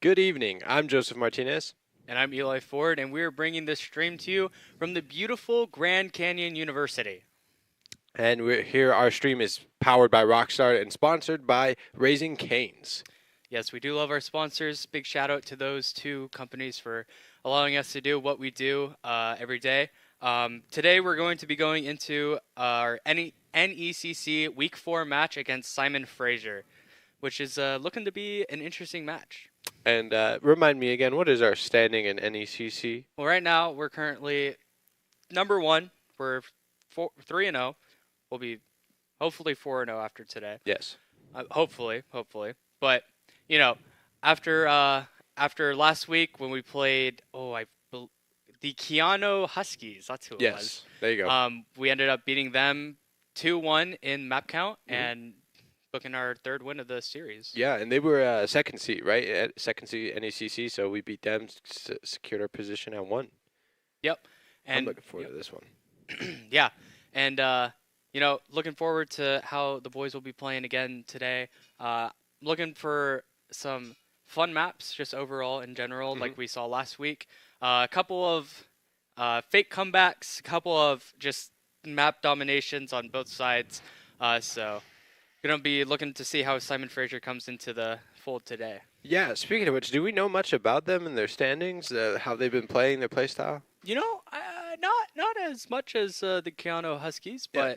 Good evening. I'm Joseph Martinez. And I'm Eli Ford, and we're bringing this stream to you from the beautiful Grand Canyon University. And we're here. Our stream is powered by Rockstar and sponsored by Raising Canes. Yes, we do love our sponsors. Big shout out to those two companies for allowing us to do what we do every day. Today, we're going to be going into our NECC Week 4 match against Simon Fraser, which is looking to be an interesting match. And remind me again, what is our standing in NECC? Well, right now, we're currently number one. We're 3-0. We'll be hopefully 4-0 after today. Yes. Hopefully. But you know, after last week when we played, the Keanu Huskies. That's who it was. Yes. There you go. We ended up beating them 2-1 in map count and booking our third win of the series. Yeah, and they were second seed, right? Second seed NECC, so we beat them, secured our position at 1. Yep. I'm And looking forward to this one. yeah, and looking forward to how the boys will be playing again today. Looking for some fun maps, just overall in general, like we saw last week. A couple of fake comebacks, a couple of just map dominations on both sides. So gonna be looking to see how Simon Fraser comes into the fold today. Yeah, speaking of which, do we know much about them and their standings, how they've been playing, their play style? Not as much as the Keanu Huskies, Yeah.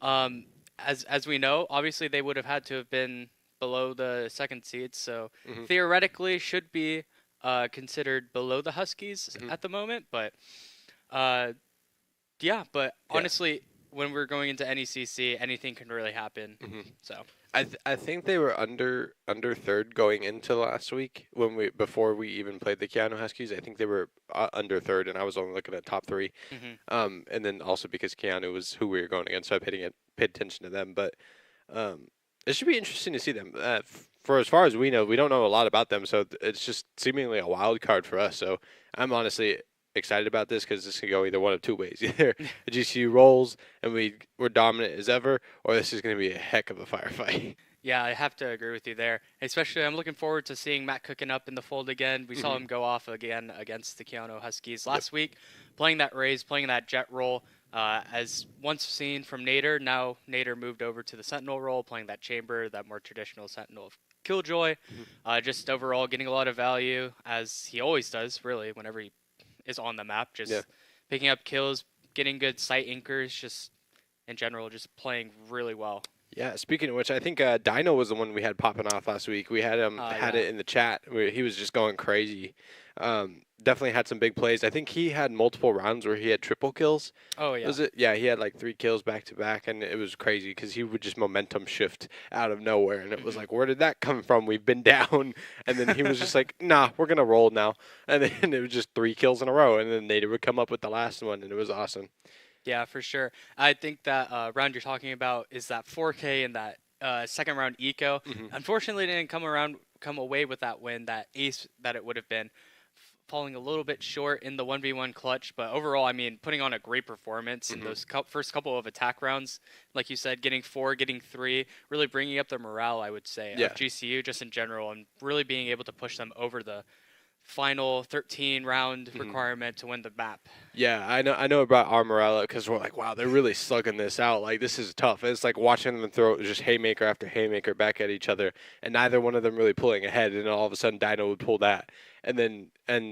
but as we know, obviously they would have had to have been below the second seed, so theoretically should be considered below the Huskies at the moment. But Yeah. honestly, when we're going into NECC, anything can really happen. So I think they were under third going into last week before we even played the Keanu Huskies. I think they were under third, and I was only looking at top 3. And then also because Keanu was who we were going against, so I paid attention to them. But it should be interesting to see them. For as far as we know, we don't know a lot about them, so it's just seemingly a wild card for us. So I'm honestly excited about this because this could go either one of two ways. Either the GCU rolls and we're dominant as ever, or this is going to be a heck of a firefight. yeah, I have to agree with you there. Especially, I'm looking forward to seeing Matt cooking up in the fold again. We saw him go off again against the Keanu Huskies last week, playing that raise, playing that jet role. As once seen from Nader, now Nader moved over to the Sentinel role, playing that chamber, that more traditional Sentinel of Killjoy. Just overall getting a lot of value, as he always does, really, whenever he is on the map. Just picking up kills, getting good sight anchors, just in general, just playing really well. Yeah, speaking of which, I think Dino was the one we had popping off last week. We had him had Yeah. it in the chat where he was just going crazy. Definitely had some big plays. I think he had multiple rounds where he had triple kills. Oh yeah. Was it? Yeah, he had like 3 kills back to back, and it was crazy because he would just momentum shift out of nowhere, and it was like, where did that come from? We've been down, and then he was just like, nah, we're gonna roll now, and then it was just 3 kills in a row, and then Nader would come up with the last one, and it was awesome. Yeah, for sure. I think that round you're talking about is that 4K and that second round eco. Unfortunately, didn't come away with that win, that ace that it would have been, falling a little bit short in the 1v1 clutch. But overall, I mean, putting on a great performance in those first couple of attack rounds, like you said, getting 4, getting 3, really bringing up the morale, I would say, Yeah. of GCU just in general, and really being able to push them over the final 13 round requirement to win the map. Yeah, I know about our morale because we're like, wow, they're really slugging this out. Like, this is tough. It's like watching them throw just haymaker after haymaker back at each other, and neither one of them really pulling ahead. And all of a sudden, Dino would pull that, and then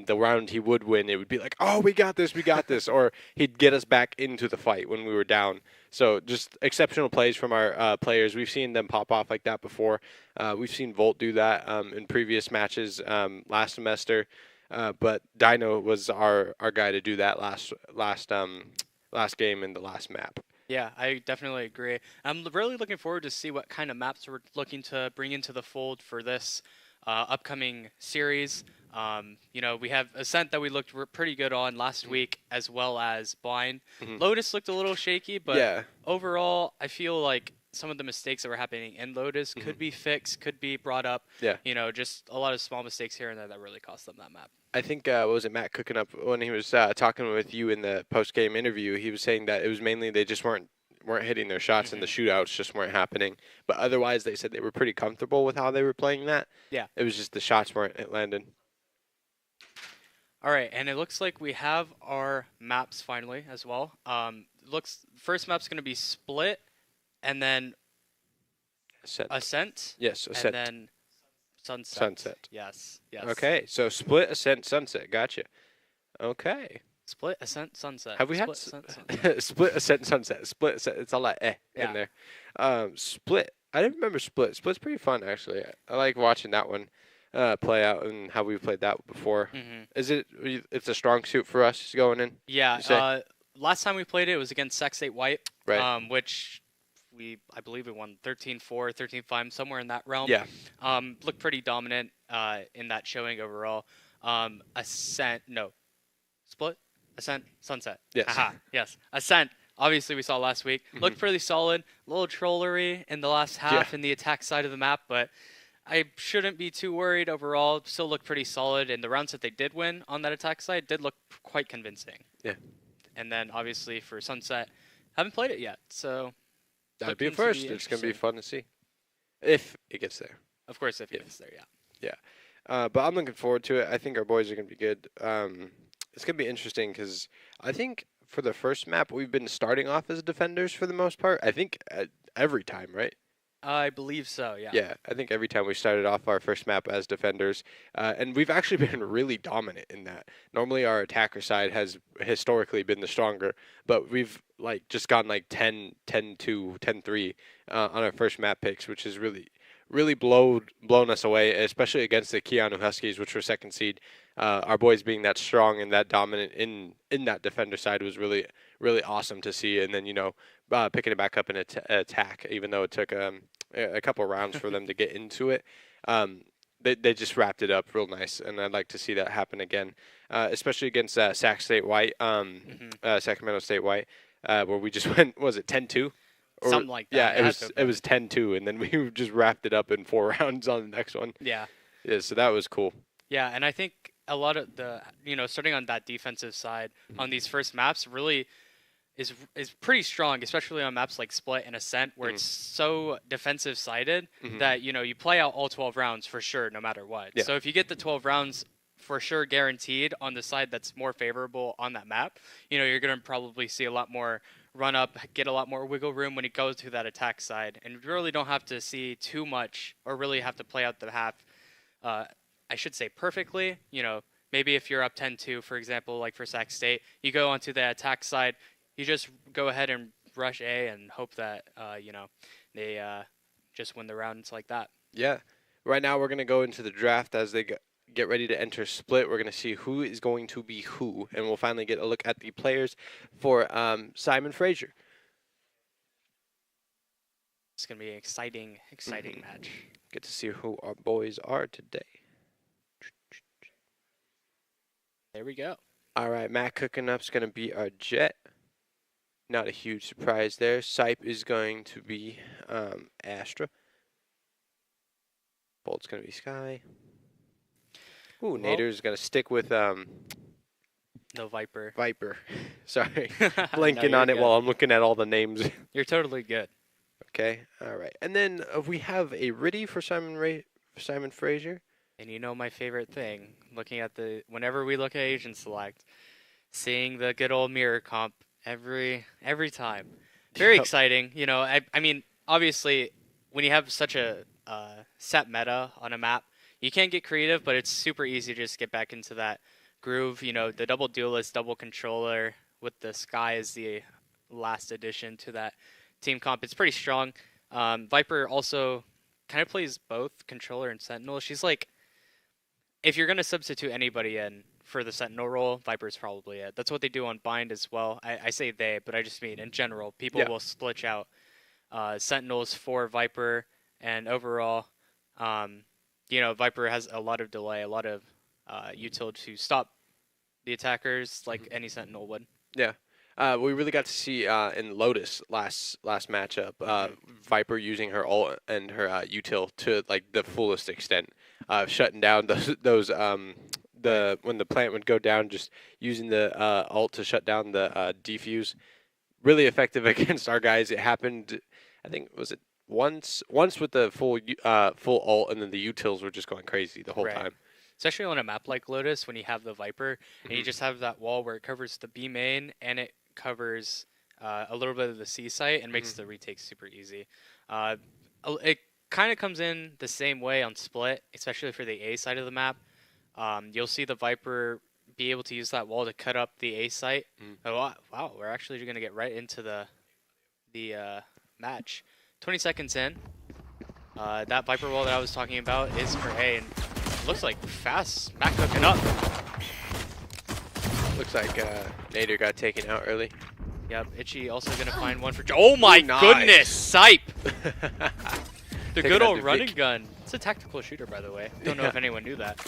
the round he would win, it would be like, oh, we got this, or he'd get us back into the fight when we were down. So just exceptional plays from our players. We've seen them pop off like that before. We've seen Volt do that in previous matches last semester. But Dino was our guy to do that last game in the last map. Yeah, I definitely agree. I'm really looking forward to see what kind of maps we're looking to bring into the fold for this upcoming series. We have Ascent that we looked pretty good on last week, as well as Blind. Lotus looked a little shaky, but Yeah. overall, I feel like some of the mistakes that were happening in Lotus could be fixed, could be brought up. Yeah. Just a lot of small mistakes here and there that really cost them that map. I think what was it Matt cooking up when he was talking with you in the post game interview? He was saying that it was mainly they just weren't weren't hitting their shots, and the shootouts just weren't happening. But otherwise, they said they were pretty comfortable with how they were playing that. Yeah. It was just the shots weren't landing. All right, and it looks like we have our maps finally as well. First map's going to be Split, and then Ascent. Yes, Ascent. And then Sunset. Sunset. Yes. Okay, so Split, Ascent, Sunset. Gotcha. Okay. Split, Ascent, Sunset. Have we had Sunset? Split, Ascent, Sunset? Split, Ascent. It's all that in there. Split. I didn't remember Split. Split's pretty fun, actually. I like watching that one play out and how we played that before. Is it? It's a strong suit for us going in. Yeah. Last time we played it was against Sex 8 White, right? Which I believe we won 13-4, 13-5, somewhere in that realm. Yeah. Looked pretty dominant in that showing overall. Split, Ascent, Sunset. Yes. Aha, yes. Ascent, obviously we saw last week. Looked pretty solid. A little trollery in the last half in the attack side of the map, but I shouldn't be too worried overall. Still looked pretty solid, and the rounds that they did win on that attack side did look quite convincing. Yeah. And then obviously for Sunset, haven't played it yet, so that'd be a first. It's gonna be fun to see if it gets there. Of course, if it gets there, yeah. But I'm looking forward to it. I think our boys are gonna be good. It's gonna be interesting because I think for the first map we've been starting off as defenders for the most part. I think every time, right? I believe so, yeah. Yeah, I think every time we started off our first map as defenders, and we've actually been really dominant in that. Normally our attacker side has historically been the stronger, but we've like just gone like 10-2, 10-3 on our first map picks, which is really blown us away, especially against the Keanu Huskies, which were second seed. Our boys being that strong and that dominant in that defender side was really awesome to see. And then picking it back up in attack, even though it took a couple rounds for them to get into it. They just wrapped it up real nice, and I'd like to see that happen again, especially against Sac State White, Sacramento State White, where we just went, was it 10-2? Something like that. Yeah, it was 10-2, and then we just wrapped it up in 4 rounds on the next one. Yeah. Yeah, so that was cool. Yeah, and I think a lot of the, starting on that defensive side on these first maps really is pretty strong, especially on maps like Split and Ascent, where it's so defensive sided that you play out all 12 rounds for sure, no matter what. Yeah. So if you get the 12 rounds for sure guaranteed on the side that's more favorable on that map, you're gonna probably see a lot more run up, get a lot more wiggle room when it goes to that attack side, and you really don't have to see too much or really have to play out the half. I should say perfectly. Maybe if you're up 10-2, for example, like for Sac State, you go onto the attack side. You just go ahead and rush A and hope that they just win the rounds like that. Yeah. Right now we're gonna go into the draft as they get ready to enter Split. We're gonna see who is going to be who, and we'll finally get a look at the players for Simon Fraser. It's gonna be an exciting match. Get to see who our boys are today. There we go. All right, Matt cooking up's gonna be our Jet. Not a huge surprise there. Sipe is going to be Astra. Bolt's gonna be Sky. Ooh, Nader's gonna stick with no Viper. Viper. Sorry, blanking on it while I'm looking at all the names. You're totally good. Okay, all right, and then we have a Riddy for Simon Fraser. And my favorite thing, whenever we look at Agent Select, seeing the good old mirror comp every time. Very exciting. I mean, obviously, when you have such a set meta on a map, you can't get creative, but it's super easy to just get back into that groove. The double duelist, double controller with the Sky is the last addition to that team comp. It's pretty strong. Viper also kind of plays both controller and Sentinel. She's like, if you're going to substitute anybody in for the Sentinel role, Viper's probably it. That's what they do on Bind as well. I say they, but I just mean in general. People will split out Sentinels for Viper, and overall, Viper has a lot of delay, a lot of utility to stop the attackers like any Sentinel would. Yeah. We really got to see in Lotus last matchup, Viper using her ult and her util to like the fullest extent, shutting down those when the plant would go down, just using the ult to shut down the defuse. really effective against our guys. It happened, I think, was it once with the full ult, and then the utils were just going crazy the whole Right. time. Especially on a map like Lotus, when you have the Viper, and you Mhm. just have that wall where it covers the B main, and it covers a little bit of the C site, and makes the retake super easy. It kind of comes in the same way on Split, especially for the A side of the map. You'll see the Viper be able to use that wall to cut up the A site. Oh, wow, we're actually going to get right into the match. 20 seconds in. That Viper wall that I was talking about is for A, and looks like fast. Matt cooking up. Looks like Nader got taken out early. Yep, Itchy also going to find one for... Oh my Nice. goodness, Sipe! The Taking good out old the running Vic. gun. It's a tactical shooter, by the way. Don't know Yeah. if anyone knew that.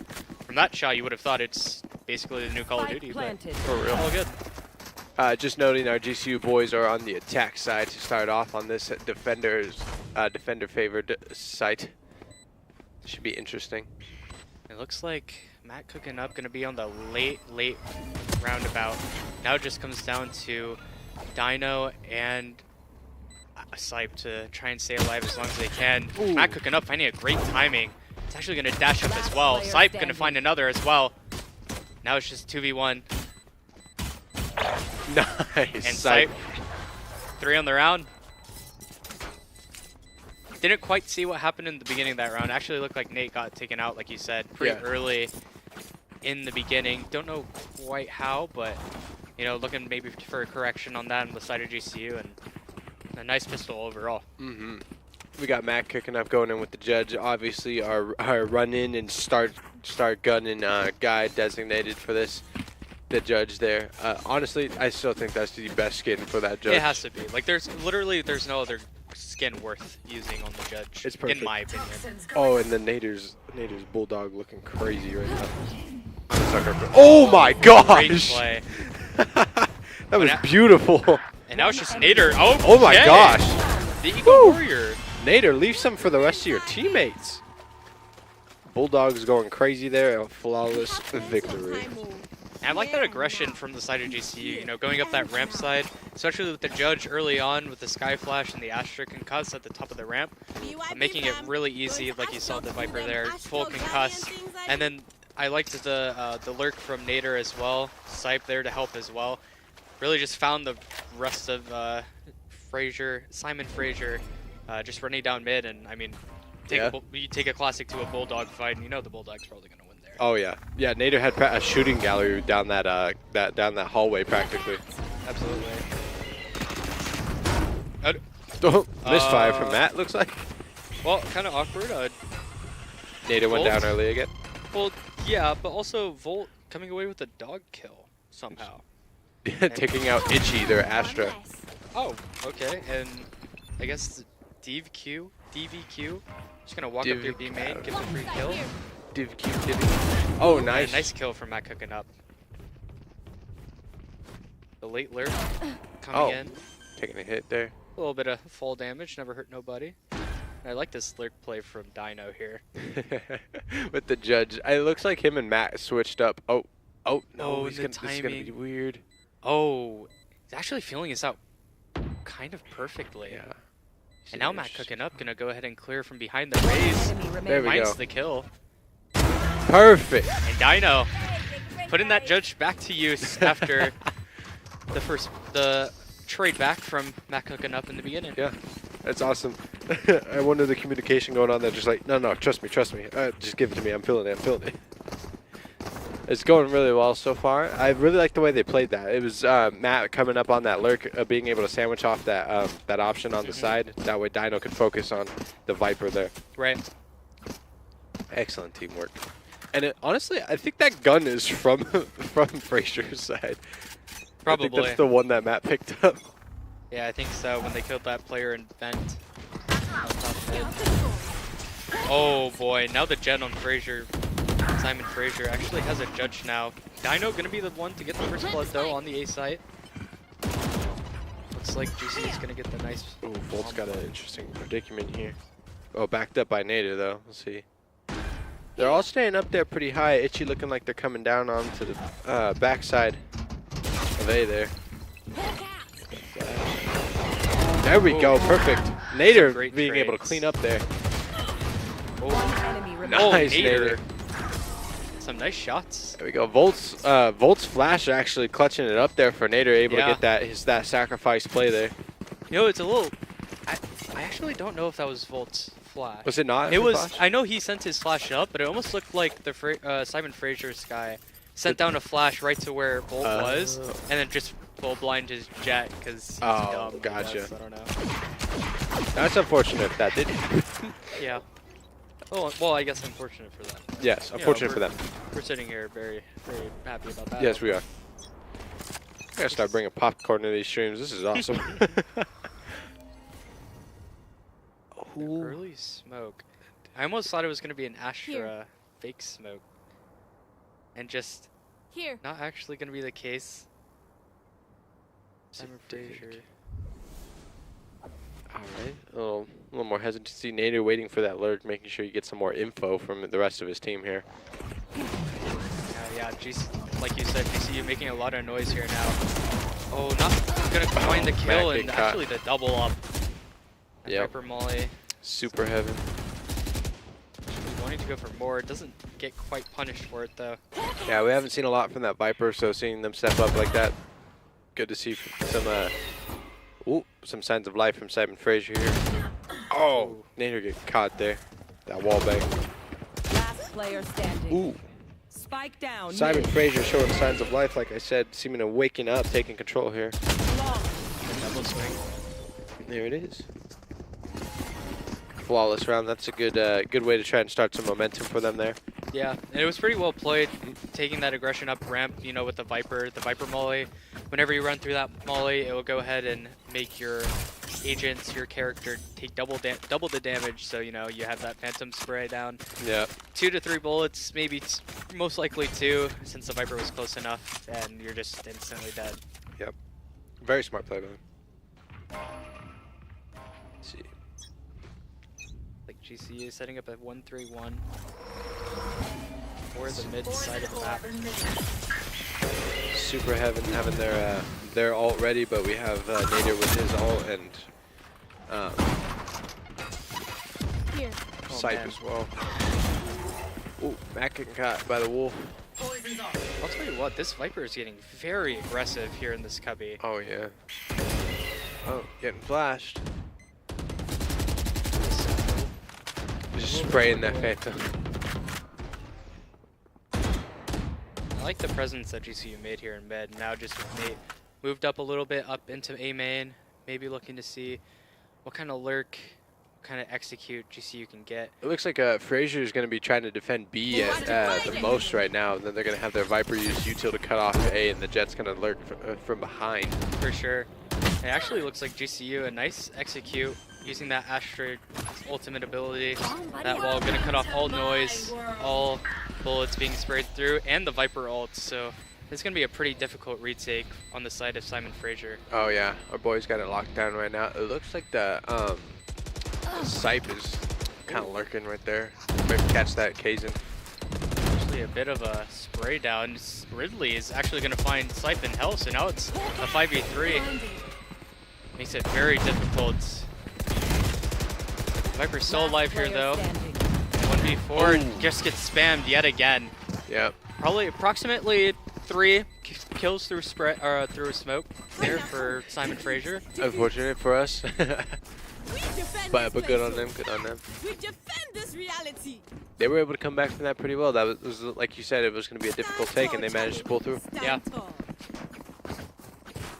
From that shot, you would have thought it's basically the new Call of Duty, but For real. all good. Just noting our GCU boys are on the attack side to start off on this defender favored site. Should be interesting. It looks like Matt cooking up going to be on the late roundabout. Now it just comes down to Dino and Sipe to try and stay alive as long as they can. Ooh. Matt cooking up, finding a great timing. It's actually going to dash up as well. Sipe going to find another as well. Now it's just 2v1. Nice. And Sipe, 3 on the round. Didn't quite see what happened in the beginning of that round. Actually looked like Nate got taken out, like you said, pretty early in the beginning. Don't know quite how, but, you know, looking maybe for a correction on that on the side of GCU, and a nice pistol overall. We got Matt cooking up, going in with the judge. Obviously, our run in and start gunning guy designated for this. The judge there. Honestly, I still think that's the best skin for that judge. It has to be. Like, there's no other skin worth using on the judge, It's perfect. in my opinion. Oh, and then Nader's Bulldog looking crazy right now. Oh my Great gosh! play. That was now- beautiful. And now it's just Nader. Oh, Oh my gosh! The Eagle Warrior. Nader, leave some for the rest of your teammates. Bulldog's going crazy there. A flawless victory. And I like that aggression from the side of GCU, you know, going up that ramp side, especially with the judge early on with the Sky Flash and the Astra concuss at the top of the ramp, making it really easy, like you saw the Viper there, full concuss. And then I liked the lurk from Nader as well, Sipe there to help as well. Really just found the rest of Simon Frazier, just running down mid, and I mean, you take a classic to a Bulldog fight, and you know the Bulldog's probably going to win there. Oh yeah, yeah. Nader had a shooting gallery down that down that hallway practically. Absolutely. Misfire from Matt, looks like. Well, kind of awkward. Nader went Volt? down early again. Well, yeah, but also Volt coming away with a dog kill somehow. Taking out Itchy, their Astra. Oh, okay. And I guess DVQ, just gonna walk up your B main, get the free kill. Oh, Yeah, nice. nice kill from Matt cooking up. The late lurk coming in. Taking a hit there. A little bit of fall damage, never hurt nobody. I like this lurk play from Dino here. With the judge. It looks like him and Matt switched up. Oh no, Oh, this the is gonna be timing. weird. Oh, he's actually feeling this out kind of perfectly. Yeah. And now Matt cooking up, gonna go ahead and clear from behind the raise. There we Finds go. the kill. Perfect. And Dino putting that judge back to use after the trade back from Matt cooking up in the beginning. Yeah, that's awesome. I wonder the communication going on there. Just like, no, trust me. Just give it to me. I'm feeling it. It's going really well so far. I really like the way they played that. It was Matt coming up on that lurk, being able to sandwich off that option on the side. That way Dino could focus on the Viper there. Right. Excellent teamwork. And honestly, I think that gun is from Frazier's side. I Probably. think that's the one that Matt picked up. Yeah, I think so. When they killed that player in Vent. Oh boy, now the Jet on Frazier. Simon Frazier actually has a judge now. Dino gonna be the one to get the first blood though on the A site. Looks like GC is gonna get the nice. Ooh, Volt's got an interesting predicament here. Oh, backed up by Nader though. Let's see. They're all staying up there pretty high. Itchy looking like they're coming down onto the backside of A there. There we go, perfect. Nader great being able to trades. clean up there. One enemy remaining. Nice, Nader. Nader. Some nice shots. There we go. Volt's flash actually clutching it up there for Nader, able to Yeah. get that sacrifice play there. You know, it's a little. I actually don't know if that was Volt's flash. Was it not? It for was. flash? I know he sent his flash up, but it almost looked like the Simon Fraser's guy sent down a flash right to where Volt was, and then just full blind his Jet because he's dumb. I gotcha. guess. I don't know. That's unfortunate if that didn't. Yeah. Oh, well, I guess unfortunate for them. Yes, You know, unfortunate for them. We're sitting here very, very happy about that. Yes, we are. I gotta start bringing popcorn to these streams. This is awesome. The early smoke. I almost thought it was gonna be an Astra Here. fake smoke, and just Here. not actually gonna be the case. Simon Fraser. Alright, a little more hesitancy. Nader waiting for that lurk, making sure you get some more info from the rest of his team here. Yeah, like you said, GCU making a lot of noise here now. Oh, not gonna find the kill Mac and get caught. actually the double up. And Yep. Viper Molly. Super heaven. Wanting to go for more. It doesn't get quite punished for it though. Yeah, we haven't seen a lot from that Viper, so seeing them step up like that, good to see some signs of life from Simon Fraser here. Oh, Nader get caught there. That wall bang. Last player standing. Ooh, Spike down. Simon mid. Fraser showing signs of life, like I said, seeming to waking up, taking control here. Long. Double swing. There it is. Flawless round. That's a good way to try and start some momentum for them there. Yeah, and it was pretty well played, taking that aggression up ramp, you know, with the Viper Molly. Whenever you run through that Molly, it will go ahead and make your agents, your character, take double the damage, so, you know, you have that Phantom spray down. Yeah. 2 to 3 bullets, maybe most likely 2, since the Viper was close enough, and you're just instantly dead. Yep. Very smart play by them. Let's see. Like GCU setting up a 1-3-1 for the mid side of the map. Super heaven having their ult ready, but we have Nader with his ult and Here. Sipe man. as well. Ooh, Mac getting caught by the wolf. I'll tell you what, this Viper is getting very aggressive here in this cubby. Oh yeah. Oh, getting flashed. Just spraying that Phantom. I like the presence that GCU made here in mid. Now just moved up a little bit up into A main, maybe looking to see what kind of lurk, what kind of execute GCU can get. It looks like Fraser is going to be trying to defend B at the most right now, and then they're going to have their Viper use util to cut off A, and the Jet's going to lurk from behind. For sure. It actually looks like GCU, a nice execute, using that Astra ultimate ability. That wall going to cut off all noise, all bullets being sprayed through, and the Viper ult, so it's going to be a pretty difficult retake on the side of Simon Fraser. Oh yeah, our boy's got it locked down right now. It looks like the Sipe is kind of lurking right there. Maybe catch that Kazin. Actually a bit of a spray down. Ridley is actually going to find Sipe in hell, so now it's a 5v3. Makes it very difficult. Viper's still alive here though. 1v4 just gets spammed yet again. Yep. Probably approximately 3 kills through through smoke there for Simon Fraser. Unfortunate for us. But But good on them, good on them. We defend this reality. They were able to come back from that pretty well. That was like you said, it was going to be a difficult take, and they managed to pull through. Yeah.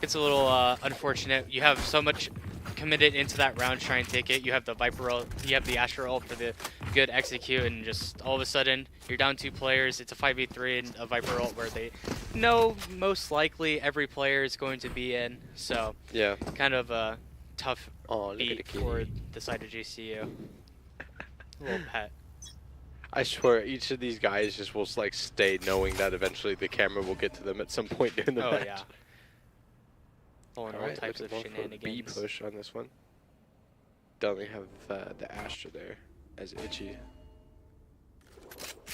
It's a little unfortunate. You have so much committed into that round to try and take it. You have the Viper ult, you have the Astra ult for the good execute, and just all of a sudden you're down 2 players. It's a 5v3 and a Viper ult where they know most likely every player is going to be in. So Yeah. kind of a tough Oh, look at the beat for kitty. the side of GCU. Little pet. I swear, each of these guys just will like stay knowing that eventually the camera will get to them at some point during the Oh match. yeah. Pulling all Alright, types of looking for the B shenanigans. push on this one. Definitely have the Astra there as Itchy.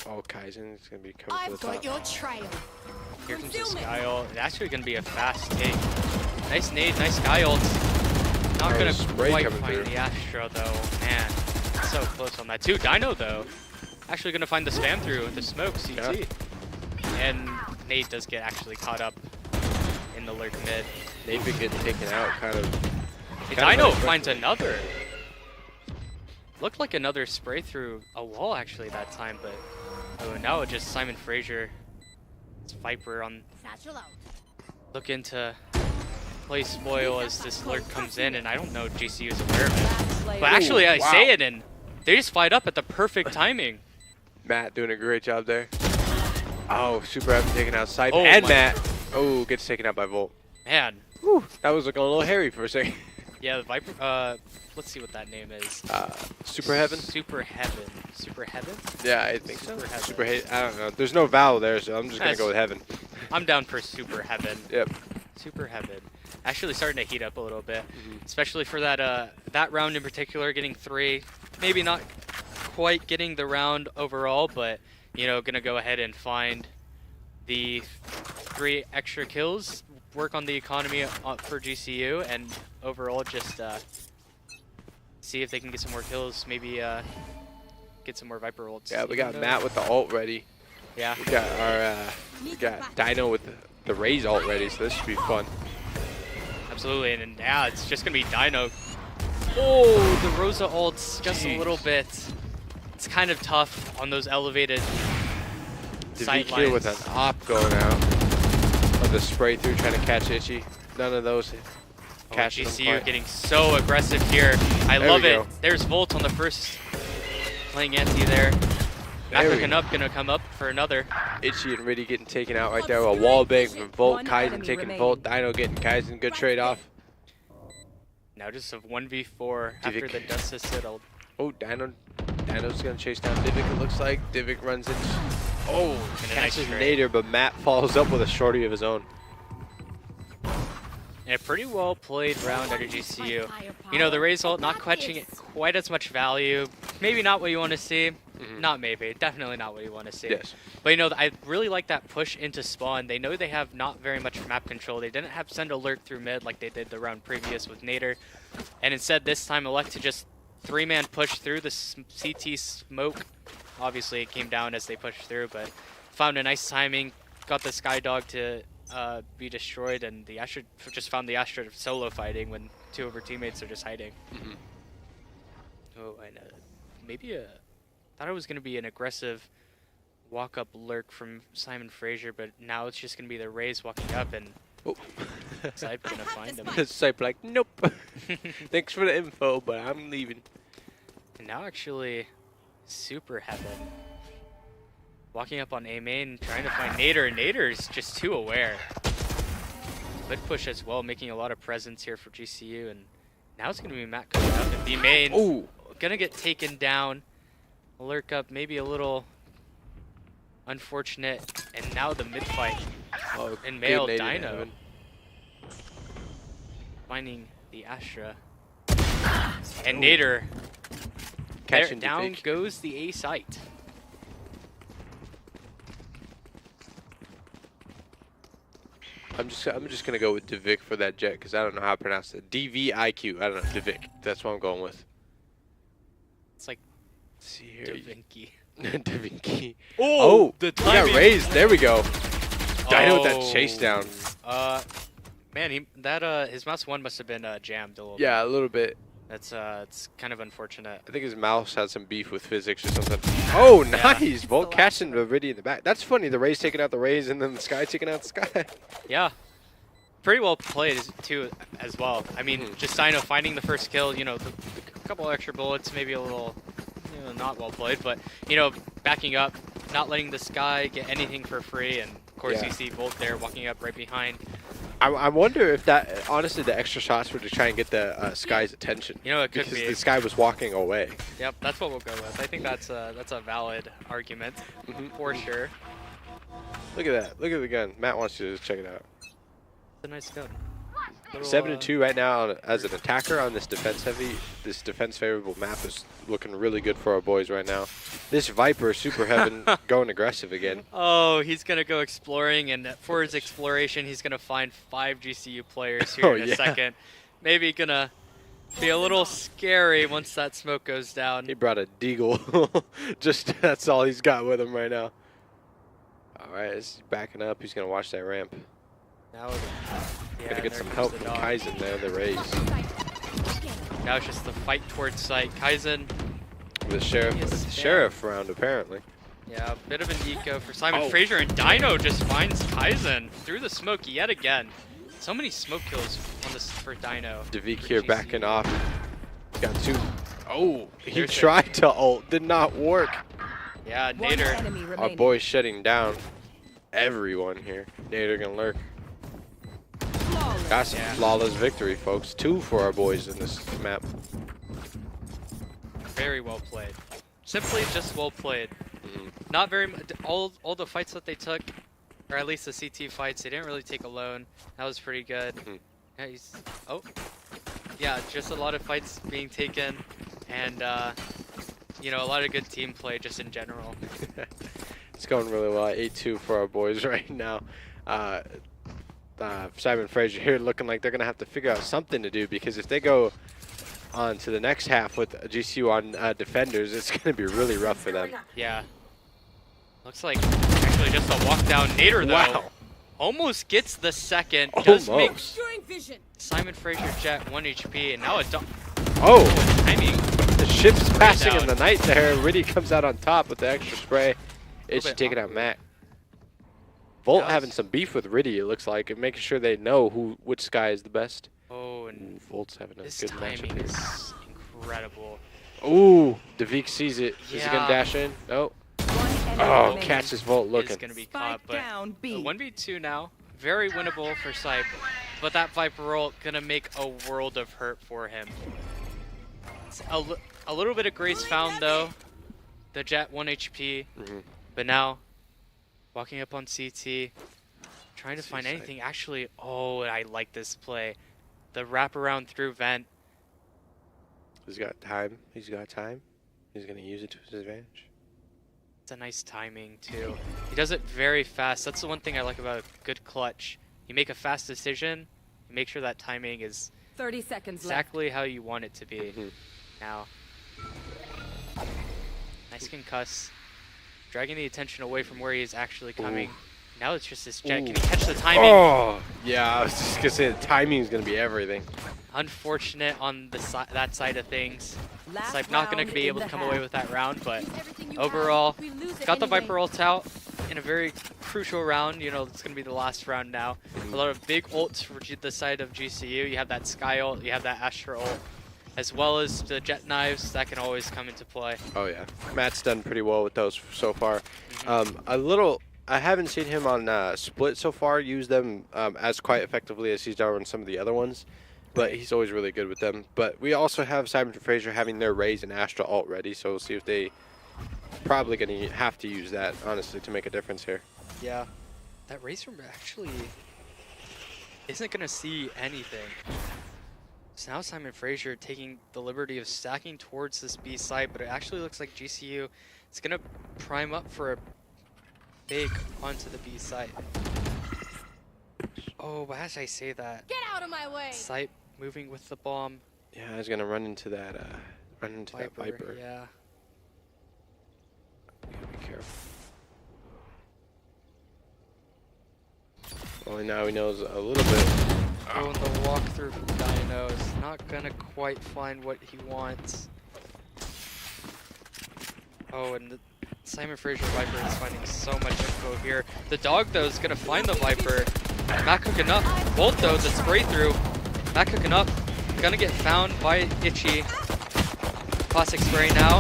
Oh, Kaizen is going to be coming to I've the got top. your trail. Here comes the Fulfillment. Sky ult. It's actually going to be a fast take. Nice nade, nice Sky ult. Not Oh, gonna spray quite coming find through. the Astra though. Man, so close on that too. DINO though, actually gonna find the spam through with the smoke CT. And Nate does get actually caught up in the lurk mid. They've been getting taken out kind of. And kind of DINO finds unexpectedly. another. Looked like another spray through a wall actually that time, but oh, now it's just Simon Fraser. It's Viper on looking to play spoil as this lurk comes in, and I don't know if GCU is aware of it. Last player. But actually, I wow. say it, and they just fight up at the perfect timing. Matt doing a great job there. Oh, Super Heaven taken out Sipe. Oh And my- Matt. Oh, gets taken out by Volt. Man, Whew, that was looking a little hairy for a second. yeah, the Viper. Let's see what that name is. Super Heaven? Super Heaven. Super Heaven? Yeah, I think so. Super Heaven. Super I don't know. There's no vowel there, so I'm just going to go with Heaven. I'm down for Super Heaven. Yep. Super Heaven. Actually starting to heat up a little bit, especially for that that round in particular, getting 3. Maybe not quite getting the round overall, but you know, gonna go ahead and find the 3 extra kills, work on the economy for GCU, and overall just see if they can get some more kills. Maybe get some more Viper ults. Yeah, we even got though- Matt with the ult ready. Yeah. We got our we got DINO with the Raze ult ready, so this should be fun. Absolutely, and yeah, it's just gonna be DINO. Oh, the Rosa ults just a Jeez. little bit. It's kind of tough on those elevated sight Devik here with lines. an op going out. Of the spray through trying to catch Itchy. None of those Oh, catching them GCU quite. getting so aggressive here. I There love we it. go. There's Volt on the first playing anti there. There we Backing up, gonna come up for another. Itchy and Riddy getting taken out right there. A wall bang from Volt. One Kaizen enemy taking remaining. Volt. DINO getting Kaizen. Good trade off. Now just a 1v4 after Divik. the dust has settled. Oh, DINO's gonna chase down Divik, it looks like. Divik runs in. Oh, And a nice catches trade. Nader, but Matt follows up with a shorty of his own. And a pretty well played round out of GCU. You know, the Raze ult not catching quite as much value. Maybe not what you want to see. Not maybe. Definitely not what you want to see. Yes. But you know, I really like that push into spawn. They know they have not very much map control. They didn't have send alert through mid like they did the round previous with Nader. And instead this time elect to just 3-man push through the CT smoke. Obviously it came down as they pushed through, but found a nice timing. Got the Skydog to be destroyed, and the Astra just found the Astra solo fighting when 2 of her teammates are just hiding. Oh, and maybe thought it was going to be an aggressive walk-up lurk from Simon Fraser, but now it's just going to be the Rays walking up, and Oh. Sype going to find him. Sype like, nope. Thanks for the info, but I'm leaving. And now actually, Super Heaven walking up on A main, trying to find Nader, and Nader's just too aware. Good push as well, making a lot of presence here for GCU, and now it's going to be Matt coming up, and B main Ooh. gonna get taken down. Lurk up, maybe a little unfortunate, and now the mid fight. Oh, And good male nade in DINO heaven. finding the Astra. And Nader, Catching down Devik. goes the A site. I'm just gonna go with Devik for that jet because I don't know how to pronounce it. DVIQ. I don't know. Devik. That's what I'm going with. It's like Let's see here. Da Vinci. Devinky. Oh, the we timing. got raised. There we go. DINO with that chase down. Man, his mouse 1 must have been jammed a little bit. Yeah, a little bit. That's it's kind of unfortunate. I think his mouse had some beef with physics or something. Oh, Yeah. nice! Volt catching the Riddy in the back. That's funny. The Rays taking out the Rays and then the Sky taking out the Sky. Yeah. Pretty well played too as well. I mean, just DINO finding the first kill, you know, a couple extra bullets, maybe a little, you know, not well played, but, you know, backing up, not letting the Sky get anything for free, and of course Yeah. you see Volt there walking up right behind. I wonder if that, honestly, the extra shots were to try and get the Sky's attention. You know, it could because be. the Sky was walking away. Yep, that's what we'll go with. I think that's a valid argument for sure. Look at that. Look at the gun. Matt wants you to check it out. It's a nice gun. Little, 7-2 right now as an attacker on this defense favorable map is looking really good for our boys right now. This Viper Super Heaven going aggressive again. Oh, he's going to go exploring, and for his exploration, he's going to find 5 GCU players here in a second. Maybe going to Be a little scary once that smoke goes down. He brought a deagle. Just that's all he's got with him right now. All right, he's backing up. He's gonna watch that ramp. Now, yeah, Gonna get there some comes help the from dog. Kaizen there. The raise. Now it's just the fight towards sight. Kaizen, The sheriff. Yes, The man. sheriff round apparently. yeah, a bit of an eco for Simon Oh. Fraser, and Dino just finds Kaizen through the smoke yet again. So many smoke kills on this for Dino. Devik for here GCU. backing off. Got two. Oh, he There's it. tried to ult. Did not work. Yeah, One Nader. enemy Our remaining. boy's shutting down everyone here. Nader gonna lurk. Flawless. Got some Yeah. flawless victory, folks. 2 for our boys in this map. Very well played. Simply just well played. Mhm. Not very much. All the fights that they took, or at least the CT fights, they didn't really take alone. That was pretty good. Mhm. Yeah, yeah, just a lot of fights being taken, and you know, a lot of good team play just in general. It's going really well. 8-2 for our boys right now. Simon Fraser here looking like they're going to have to figure out something to do, because if they go on to the next half with GCU on defenders, it's going to be really rough for them. Yeah. Looks like actually just a walk down. Nader though Wow. almost gets the second. Does make Almost. Obscuring vision. Simon Fraser Jet 1 HP, and now a Oh, timing. the ship's passing in down. the night there. Riddy comes out on top with the extra spray. It's bit taking out awkward. Matt. Volt That was- having some beef with Riddy, it looks like, and making sure they know which guy is the best. Oh, Ooh, and Volt's having a this good matchup timing here. is incredible. Ooh, Devik sees it. Is he Yeah. gonna dash in? No. One enemy Oh, remaining. catches Volt Is looking. gonna be Spike caught, but down B. 1v2 now, very winnable for Sype, but that Viper ult gonna make a world of hurt for him. It's a little bit of grace found though. The Jet 1 HP, Mhm. but now walking up on CT, trying to find Suicide. anything. Actually, oh, I like this play. The wraparound through vent. He's got time. He's got time. He's gonna use it to his advantage. It's a nice timing too. He does it very fast. That's the one thing I like about a good clutch. You make a fast decision, you make sure that timing is 30 seconds exactly how you want it to be. Mhm. Now, nice concuss, dragging the attention away from where he is actually coming. Now it's just this Jet. Can he catch the timing? Oh, yeah. I was just gonna say the timing is gonna be everything. Unfortunate on the that side of things. left. It's like not going round to be in able to the come half. away with that round, but Everything you overall, have, we lose it got the anyway. Viper ult out in a very crucial round. You know, it's going to be the last round now. A lot of big ults for the side of GCU. You have that Sky ult, you have that Astra ult, as well as the Jet knives that can always come into play. Oh yeah, Matt's done pretty well with those so far. I haven't seen him on Split so far use them as quite effectively as he's done on some of the other ones, but he's always really good with them. But we also have Simon Fraser having their Raze and Astra ult ready, so we'll see if they probably gonna have to use that honestly to make a difference here. Yeah. That Razor actually isn't going to see anything. So now Simon Fraser taking the liberty of stacking towards this B side, but it actually looks like GCU is going to prime up for a big onto the B side. Oh, but as I say that, Get out of my way. Sype moving with the bomb. Yeah, he's gonna run into that that Viper. Yeah. Be careful. Only now he knows a little bit. Oh, and the walkthrough from Dino is not gonna quite find what he wants. Oh, and the Simon Fraser Viper is finding so much info here. The dog though is gonna find the Viper. Matt cooking up. Volt though, the spray through. Matt cooking up. Gonna get found by Itchy. Classic spray now.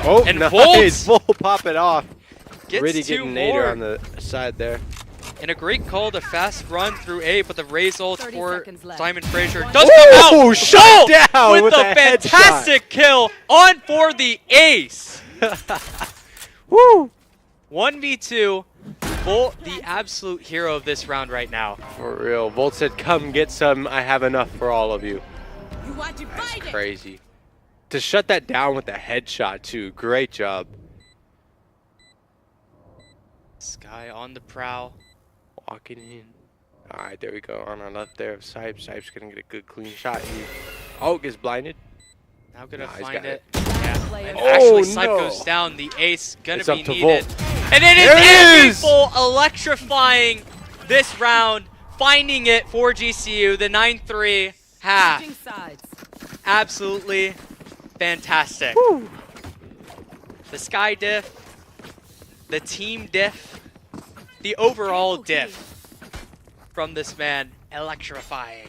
Oh, And nice! Volt pop it off. Gets Really two getting more. Nader on the side there. And a great call to fast run through A, but the Raze ult 30 for seconds left. Simon Fraser One- does come out. Ooh, shut down with with a a headshot. fantastic kill on for the ace. Woo! 1v2. Volt, the absolute hero of this round right now. For real. Volt said, "Come get some. I have enough for all of you." You want to That's fight it. crazy. To shut that down with a headshot too. Great job. Sky on the prowl. Walking in. All right, there we go. On our left there of Sype. Sype's gonna get a good clean shot here. Oh, gets blinded. Now gonna Nah, he's find got it. it. Yeah. Player And Oh, actually, Snipe no. goes down. The ace gonna It's be up to needed. Volt. And it There it is is! full electrifying this round, finding it for GCU. The 9-3 half. Switching sides. Absolutely fantastic. Woo. The sky diff, the team diff, the overall Triple diff from this man, electrifying.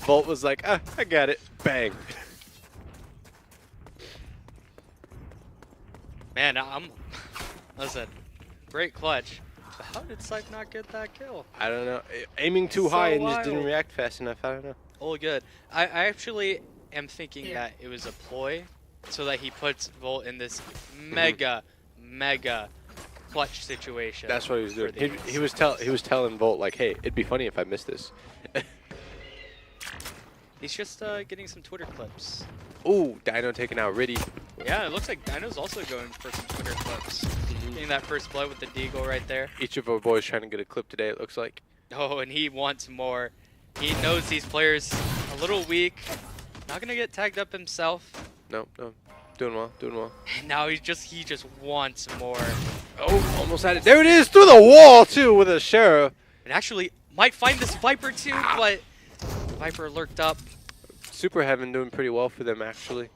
Volt was like, I got it. Bang. Man, listen, great clutch. But how did Snipe not get that kill? I don't know. Aiming too So high and just didn't wild. react fast enough. I don't know. All good. I actually am thinking that it was a ploy so that he puts Volt in this mega clutch situation. That's what he was for doing. the He was telling Volt like, hey, it'd be funny if I missed this. He's just getting some Twitter clips. Ooh, Dino taking out Riddy. Yeah, it looks like Dino's also going for some Twitter clips. Getting that first blood with the deagle right there. Each of our boys trying to get a clip today, it looks like. Oh, and he wants more. He knows these players a little weak. Not gonna get tagged up himself. No. Doing well, doing well. And now he just wants more. Oh, almost had it. There it is, through the wall, too, with a sheriff. And actually might find this Viper too, but Viper lurked up. Super Heaven doing pretty well for them, actually.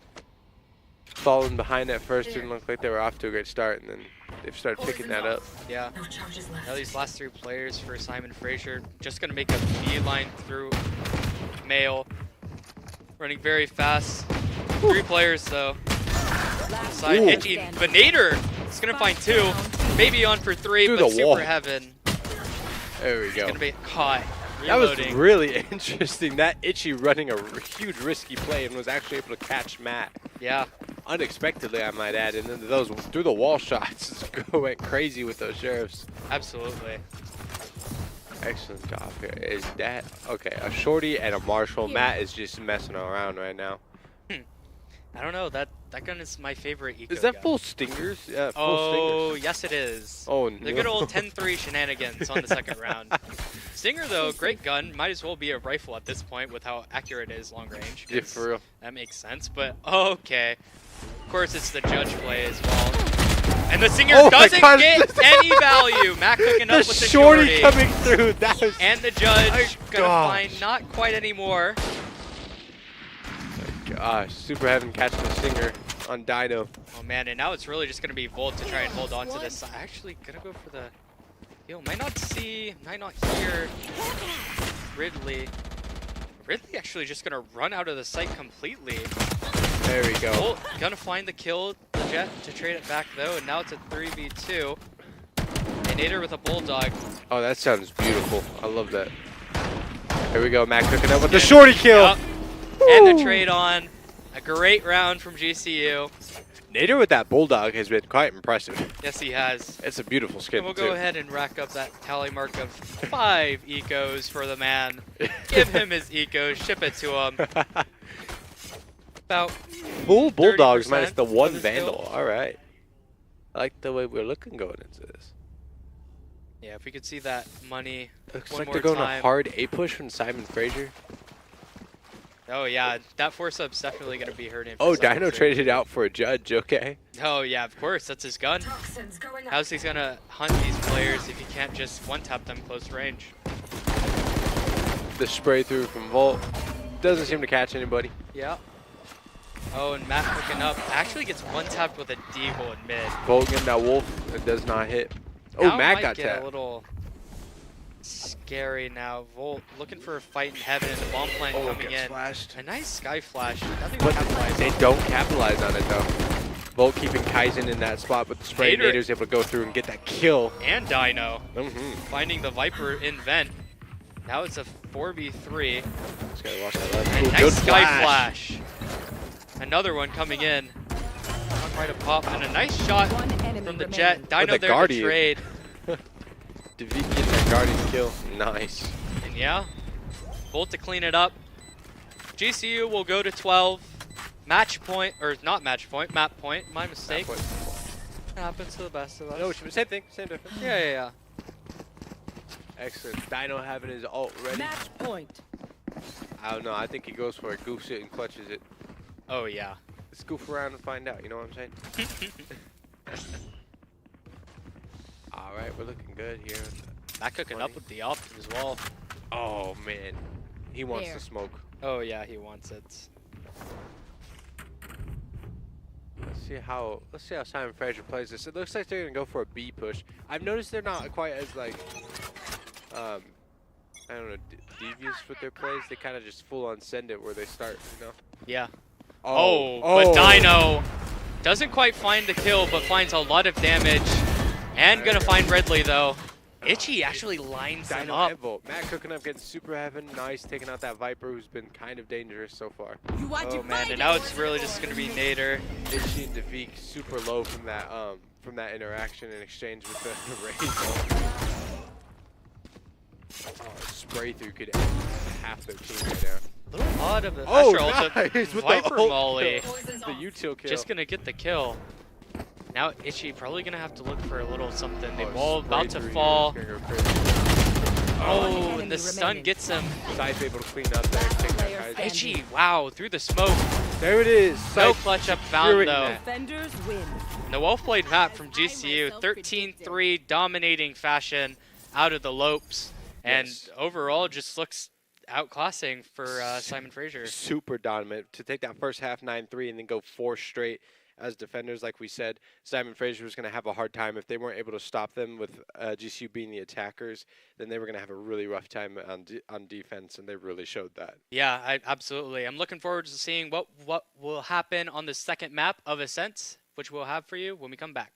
Falling behind at first, didn't look like they were off to a great start, and then they've started picking that up. Yeah. Now these last three players for Simon Frazier just gonna make a beeline through Mail. Running very fast. 3 players though. Last Side player Itchy standing. Venator is gonna find 2. Maybe on for 3, Through but the wall. Super Heaven There we is go. gonna be caught. That was Reloading. really interesting. That Itchy running a huge risky play and was actually able to catch Matt. Yeah. Unexpectedly, I might add. And then those through the wall shots went crazy with those sheriffs. Absolutely. Excellent job here. Is that okay? A shorty and a marshal. Matt is just messing around right now. I don't know. That gun is my favorite eco Is that gun. full stingers? Yeah, full Oh, stingers. yes it is. Oh The no. good old 10-3 shenanigans on the second round. Stinger though, great gun. Might as well be a rifle at this point with how accurate it is long range. Yeah, 'cause for real. That makes sense, but okay. Of course it's the judge play as well. And the Stinger Oh my doesn't God. get any value. Matt cooking up The with the shorty coming through. That was. And the judge gonna gosh. find not quite anymore. Gosh, Super Heaven catching a stinger on Dino. Oh man, and now it's really just gonna be Volt to try and hold on to this. Actually gonna go for the heal. Might not see, might not hear Ridley. Ridley actually just gonna run out of the site completely. There we go. Volt gonna find the kill, the Jet to trade it back though, and now it's a 3v2. And Nader with a Bulldog. Oh, that sounds beautiful. I love that. Here we go, Matt cooking up with the shorty kill. Yup. And the Woo. trade on. A great round from GCU. Nader with that bulldog has been quite impressive. Yes, he has. It's a beautiful skin And we'll too. go ahead and rack up that tally mark of 5 ecos for the man. Give him his ecos, ship it to him. About Full bulldogs 30% minus the one of his vandal. build. All right. I like the way we're looking going into this. yeah, if we could see that money Looks one like more they're going time. a hard A push from Simon Frazier. Oh yeah, that force up's definitely gonna be hurting. Oh, for Simon Dino Frazier. traded out for a judge. Okay. Oh yeah, of course, that's his gun. How's he gonna hunt these players if he can't just one-tap them close range? The spray through from Volt doesn't seem to catch anybody. Yeah. Oh, and Matt hooking up actually gets one-tapped with a deagle in mid. Volt getting that wolf. It does not hit. Oh, Now Matt might got get tapped. a little scary now. Volt looking for a fight in heaven. The bomb plant Oh, coming gets in. flashed. A nice sky flash. Nothing But to capitalize they on. don't capitalize on it though. Volt keeping Kaizen in that spot with the spray. Nader- Nader's able to go through and get that kill. And Dino Finding finding the Viper in vent. Now it's a 4v3. Just gotta watch that left. And Ooh, nice good sky flash. Another one coming in. Not quite a pop. And a nice shot One enemy from the remaining. Jet. Dino the there Guardian. to trade. David getting that Guardian kill. Nice. And yeah, Volt to clean it up. GCU will go to 12. Match point, or not match point, map point. My mistake. That point. Happens to the best of us. No, same thing. Same difference. Yeah. Excellent. Dino having his ult ready. Match point. I don't know. I think he goes for it, goofs it, and clutches it. Oh, yeah. Let's goof around and find out. You know what I'm saying? All right, we're looking good here. Not cooking up with the op as well. Oh man, he wants There. to smoke. Oh, yeah, he wants it. Let's see how Simon Fraser plays this. It looks like they're gonna go for a B push. I've noticed they're not quite as like, I don't know, devious with their plays. They kind of just full on send it where they start, you know. Yeah. But Dino doesn't quite find the kill, but finds a lot of damage. And gonna find Redley though. Itchy actually lines him Dino up. and Volt. Matt cooking up, getting super heaven. Nice, taking out that Viper who's been kind of dangerous so far. You want Oh to man, fight and now it's really just gonna be Nader. Itchy and Devik super low from that interaction and exchange with the Raze. Oh, spray through could end half their team right now. A little odd of a Oh, Asher nice! ult, With Viper the ult molly. kill. The util kill. Just gonna get the kill. Now Itchy probably gonna have to look for a little something. The Oh, wall spray about to through here. fall. It's gonna go crazy. Oh, One and the enemy stun remaining. gets him. Side's able to clean up there. Take that player guy's- standing. Itchy, wow, through the smoke. There it is. No Side clutch up securing found though. that. Defenders win. And the well-played map from GCU, 13-3 dominating fashion out of the Lopes. And Yes. overall just looks outclassing for Simon Fraser. Super dominant to take that first half 9-3 and then go 4 straight as defenders. Like we said, Simon Fraser was going to have a hard time if they weren't able to stop them with GCU being the attackers. Then they were going to have a really rough time on defense, and they really showed that. Yeah, absolutely. I'm looking forward to seeing what will happen on the second map of Ascent, which we'll have for you when we come back.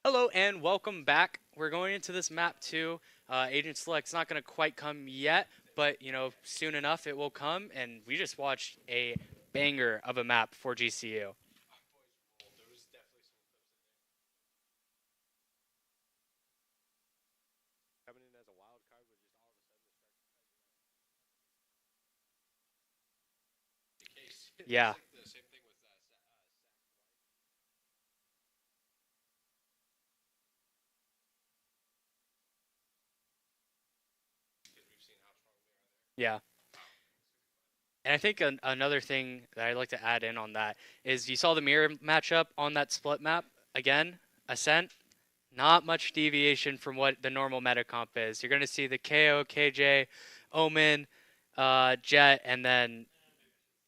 Hello and welcome back. We're going into this map too. Agent Select's not going to quite come yet, but soon enough it will come. And we just watched a banger of a map for GCU. Coming in as a wild card with just all of a sudden the case. Yeah. It's like the same thing with because we've seen how strong they are there. Yeah. And I think another thing that I'd like to add in on that is you saw the mirror matchup on that split map. Again, Ascent, not much deviation from what the normal meta comp is. You're going to see the KO, KJ, Omen, Jet, and then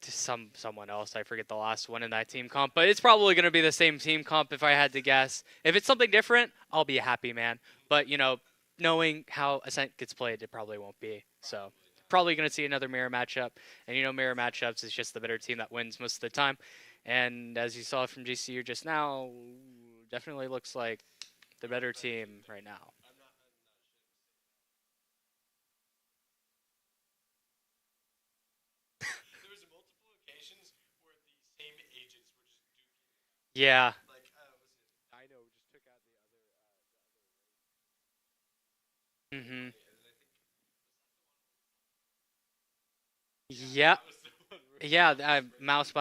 someone else. I forget the last one in that team comp, but it's probably going to be the same team comp if I had to guess. If it's something different, I'll be a happy man. But, knowing how Ascent gets played, it probably won't be. So probably going to see another mirror matchup. And, mirror matchups is just the better team that wins most of the time. And as you saw from GCU just now, definitely looks like the better team right now. There was multiple occasions where the same agents were just duking. Yeah. Like, was it Dino just took out the other Mm-hmm. and I think Yeah. that was the one where Yeah, mouse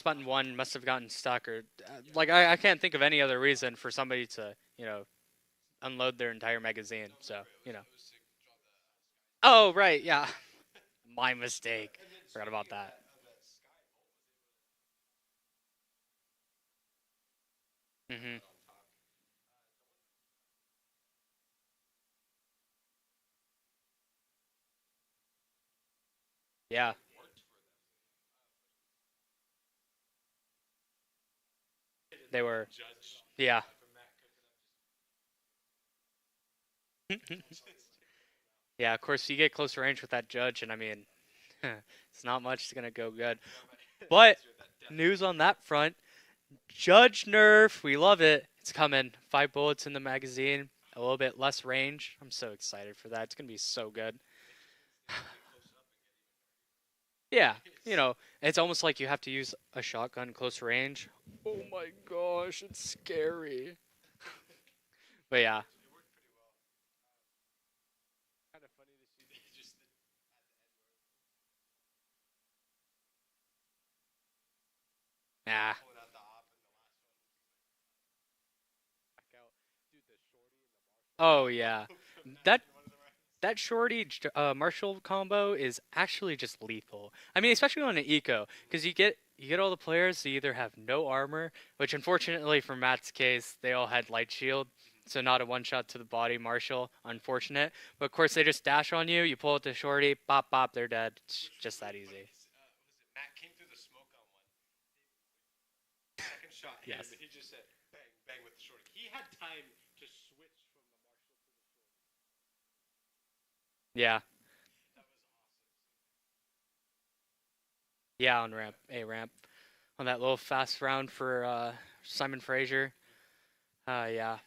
button one must have gotten stuck, or like I can't think of any other reason for somebody to unload their entire magazine. So Oh right, yeah, my mistake. Forgot about that. Mhm. Yeah. They were. judge Yeah. from Matt Yeah. Of course, you get close range with that judge, and I mean, it's not much gonna go good. But news on that front. Judge nerf, we love it. It's coming. 5 bullets in the magazine, a little bit less range. I'm so excited for that. It's gonna be so good. Yeah, it's almost like you have to use a shotgun close range. Oh my gosh, it's scary. But yeah, kind of funny to see just nah. pulling out the op and the last one back out. Dude, the shorty and the Oh yeah, Marshall from that one of the rounds. that shorty Marshall combo is actually just lethal. I mean, especially on an eco, because you get all the players who either have no armor, which unfortunately for Matt's case, they all had light shield, so not a one shot to the body. Marshall, unfortunate. But of course, they just dash on you. You pull out the shorty, bop bop, they're dead. It's just that easy. Was it Matt came through the smoke on one? Second shot hit Yes. him, and he just said bang bang with the shorty. He had time to switch from the Marshall to the shorty. Yeah, That was awesome. yeah, on ramp, A ramp, on that little fast round for Simon Fraser. Yeah.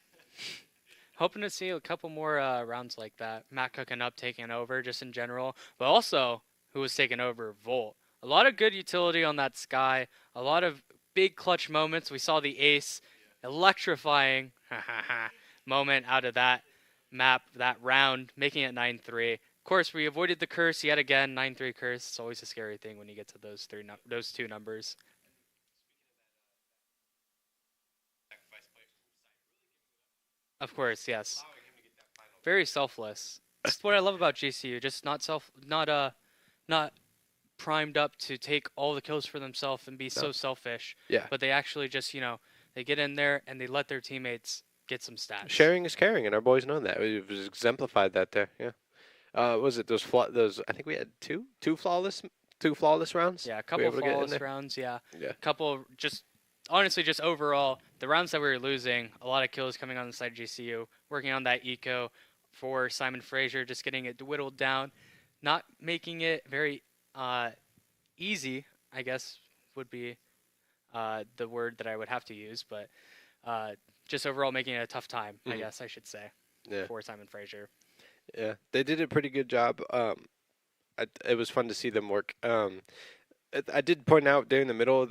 Hoping to see a couple more rounds like that. Matt cooking up, taking over, just in general. But also, who was taking over? Volt. A lot of good utility on that Sky. A lot of big clutch moments. We saw the ace, electrifying moment out of that map, that round, making it 9-3. Of course, we avoided the curse yet again. 9-3 curse. It's always a scary thing when you get to those two numbers. Sacrifice play from the side. Of course, yes. Allowing him to get that final. Very selfless. That's what I love about GCU. Just not primed up to take all the kills for themselves and be so selfish. Yeah. But they actually just they get in there and they let their teammates get some stats. Sharing is caring, and our boys know that. We've exemplified that there. Yeah. Was it those? I think we had two flawless rounds. Yeah, a Were couple you of able to get in flawless there? rounds. Yeah, Yeah. a couple just honestly just overall the rounds that we were losing, a lot of kills coming on the side of GCU. Working on that eco for Simon Fraser, just getting it whittled down, not making it very easy, I guess would be the word that I would have to use, but just overall making it a tough time, I Mhm. guess I should say, Yeah, for Simon Fraser. yeah, they did a pretty good job. It was fun to see them work. I did point out during the middle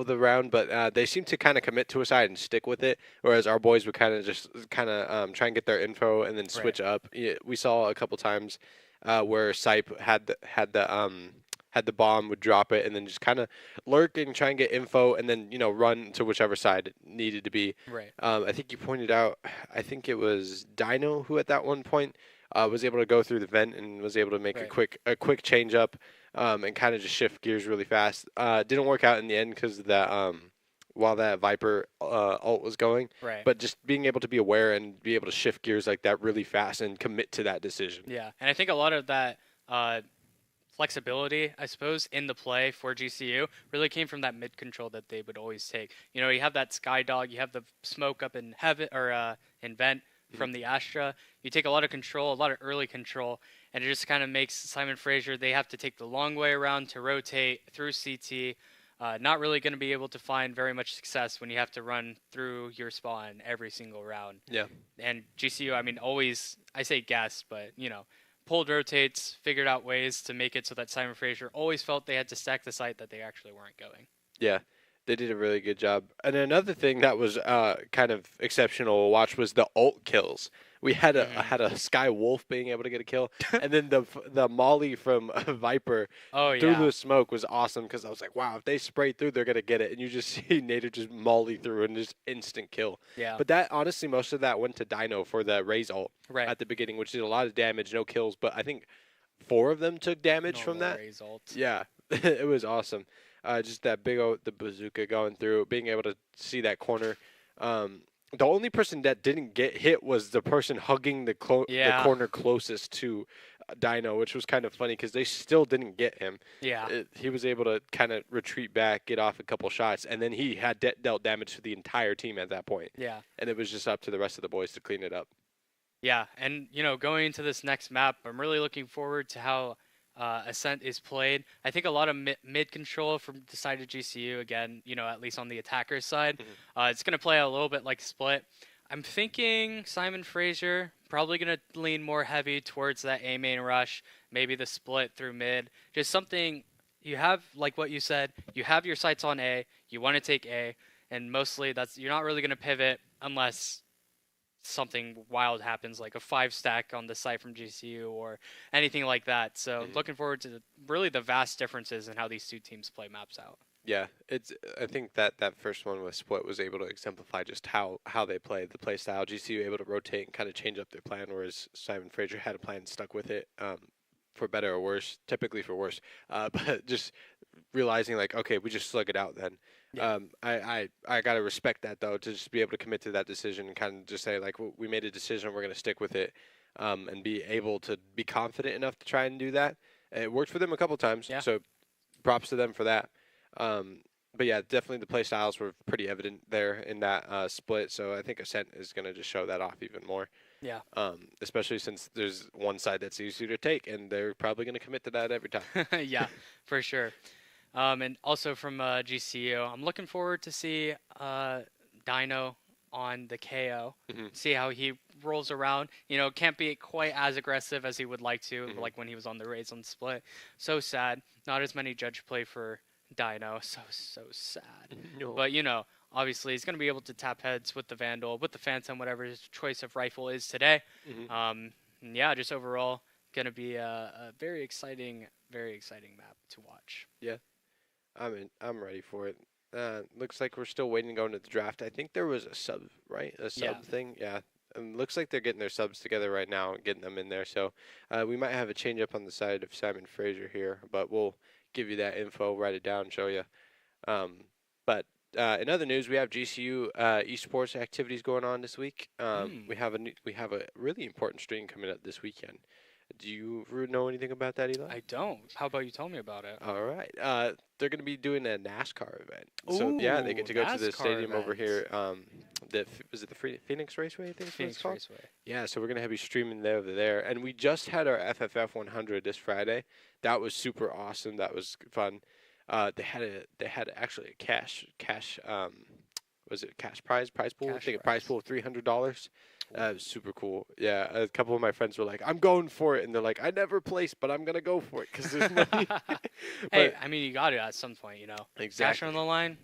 of the round, but they seemed to kind of commit to a side and stick with it, whereas our boys would kind of just try and get their info and then Right. switch up. Yeah, we saw a couple times where Sipe had the bomb, would drop it, and then just kind of lurk and try and get info, and then run to whichever side it needed to be. Right. I think you pointed out, I think it was Dino who at that one point was able to go through the vent and was able to make Right. a quick change up and kind of just shift gears really fast. Didn't work out in the end because that while that Viper ult was going, Right. but just being able to be aware and be able to shift gears like that really fast and commit to that decision. Yeah, and I think a lot of that flexibility, I suppose, in the play for GCU really came from that mid control that they would always take. You have that Sky Dog, you have the smoke up in heaven or in vent from the Astra. You take a lot of control, a lot of early control, and it just kind of makes Simon Fraser. They have to take the long way around to rotate through CT. Not really going to be able to find very much success when you have to run through your spawn every single round. Yeah. And GCU, I mean, always, I say guess, but, pulled rotates, figured out ways to make it so that Simon Fraser always felt they had to stack the site that they actually weren't going. Yeah, they did a really good job. And another thing that was kind of exceptional to watch was the ult kills. We had a Sky Wolf being able to get a kill, and then the Molly from Viper Oh, through yeah. the smoke was awesome because I was like, wow, if they spray through, they're gonna get it. And you just see Nader just Molly through and just instant kill. Yeah. But that honestly, most of that went to Dino for the Raze ult Right. at the beginning, which did a lot of damage, no kills. But I think 4 of them took damage from Normal that. result. Yeah, it was awesome. Just that big the bazooka going through, being able to see that corner. The only person that didn't get hit was the person hugging the Yeah. corner closest to Dino, which was kind of funny because they still didn't get him. Yeah. He was able to kind of retreat back, get off a couple shots, and then he had dealt damage to the entire team at that point. Yeah. And it was just up to the rest of the boys to clean it up. Yeah. And, going into this next map, I'm really looking forward to how Ascent is played. I think a lot of mid control from the side of GCU, again, at least on the attacker's side. It's going to play a little bit like Split. I'm thinking Simon Fraser probably going to lean more heavy towards that A main rush, maybe the split through mid. Just something you have, like what you said, you have your sights on A, you want to take A, and mostly you're not really going to pivot unless something wild happens, like a 5-stack on the site from GCU or anything like that. So looking forward to really the vast differences in how these two teams play maps out. Yeah, I think that first one with Split was able to exemplify just how they play, the play style. GCU able to rotate and kind of change up their plan, whereas Simon Fraser had a plan and stuck with it, for better or worse, typically for worse. But just realizing like, okay, we just slug it out then. Yeah. I gotta respect that though, to just be able to commit to that decision and kind of just say like, we made a decision, we're gonna stick with it, and be able to be confident enough to try and do that. It worked for them a couple times, Yeah. so props to them for that. But yeah, definitely the play styles were pretty evident there in that split. So I think Ascent is going to just show that off even more. Yeah. Especially since there's one side that's easier to take, and they're probably going to commit to that every time. Yeah, for sure. And also from GCU, I'm looking forward to see Dino on the KO, see how he rolls around. Can't be quite as aggressive as he would like to, like when he was on the Rays on split. So sad. Not as many judge play for Dino. So sad. No. But, obviously he's going to be able to tap heads with the Vandal, with the Phantom, whatever his choice of rifle is today. And yeah, just overall going to be a very exciting map to watch. Yeah, I'm ready for it. Looks like we're still waiting to go into the draft. I think there was a sub, right? A sub thing. Yeah. Looks like they're getting their subs together right now and getting them in there. So we might have a change up on the side of Simon Fraser here, but we'll give you that info, write it down, show you. But in other news, we have GCU esports activities going on this week. We have a really important stream coming up this weekend. Do you know anything about that, Eli? I don't. How about you tell me about it? All right. They're going to be doing a NASCAR event. So yeah, they get to go to the NASCAR stadium over event. here. Was it the Phoenix Raceway? I think it's what it's Phoenix called. Raceway. Yeah, so we're gonna be streaming over there, and we just had our FFF 100 this Friday. That was super awesome. That was fun. They had actually a cash was it prize pool? I Cash think a prize. prize pool of $300. Super cool. Yeah, a couple of my friends were like, "I'm going for it," and they're like, "I never placed, but I'm gonna go for it because there's money." Hey, But I mean, you got to at some point, you know. Cash exactly, on the line.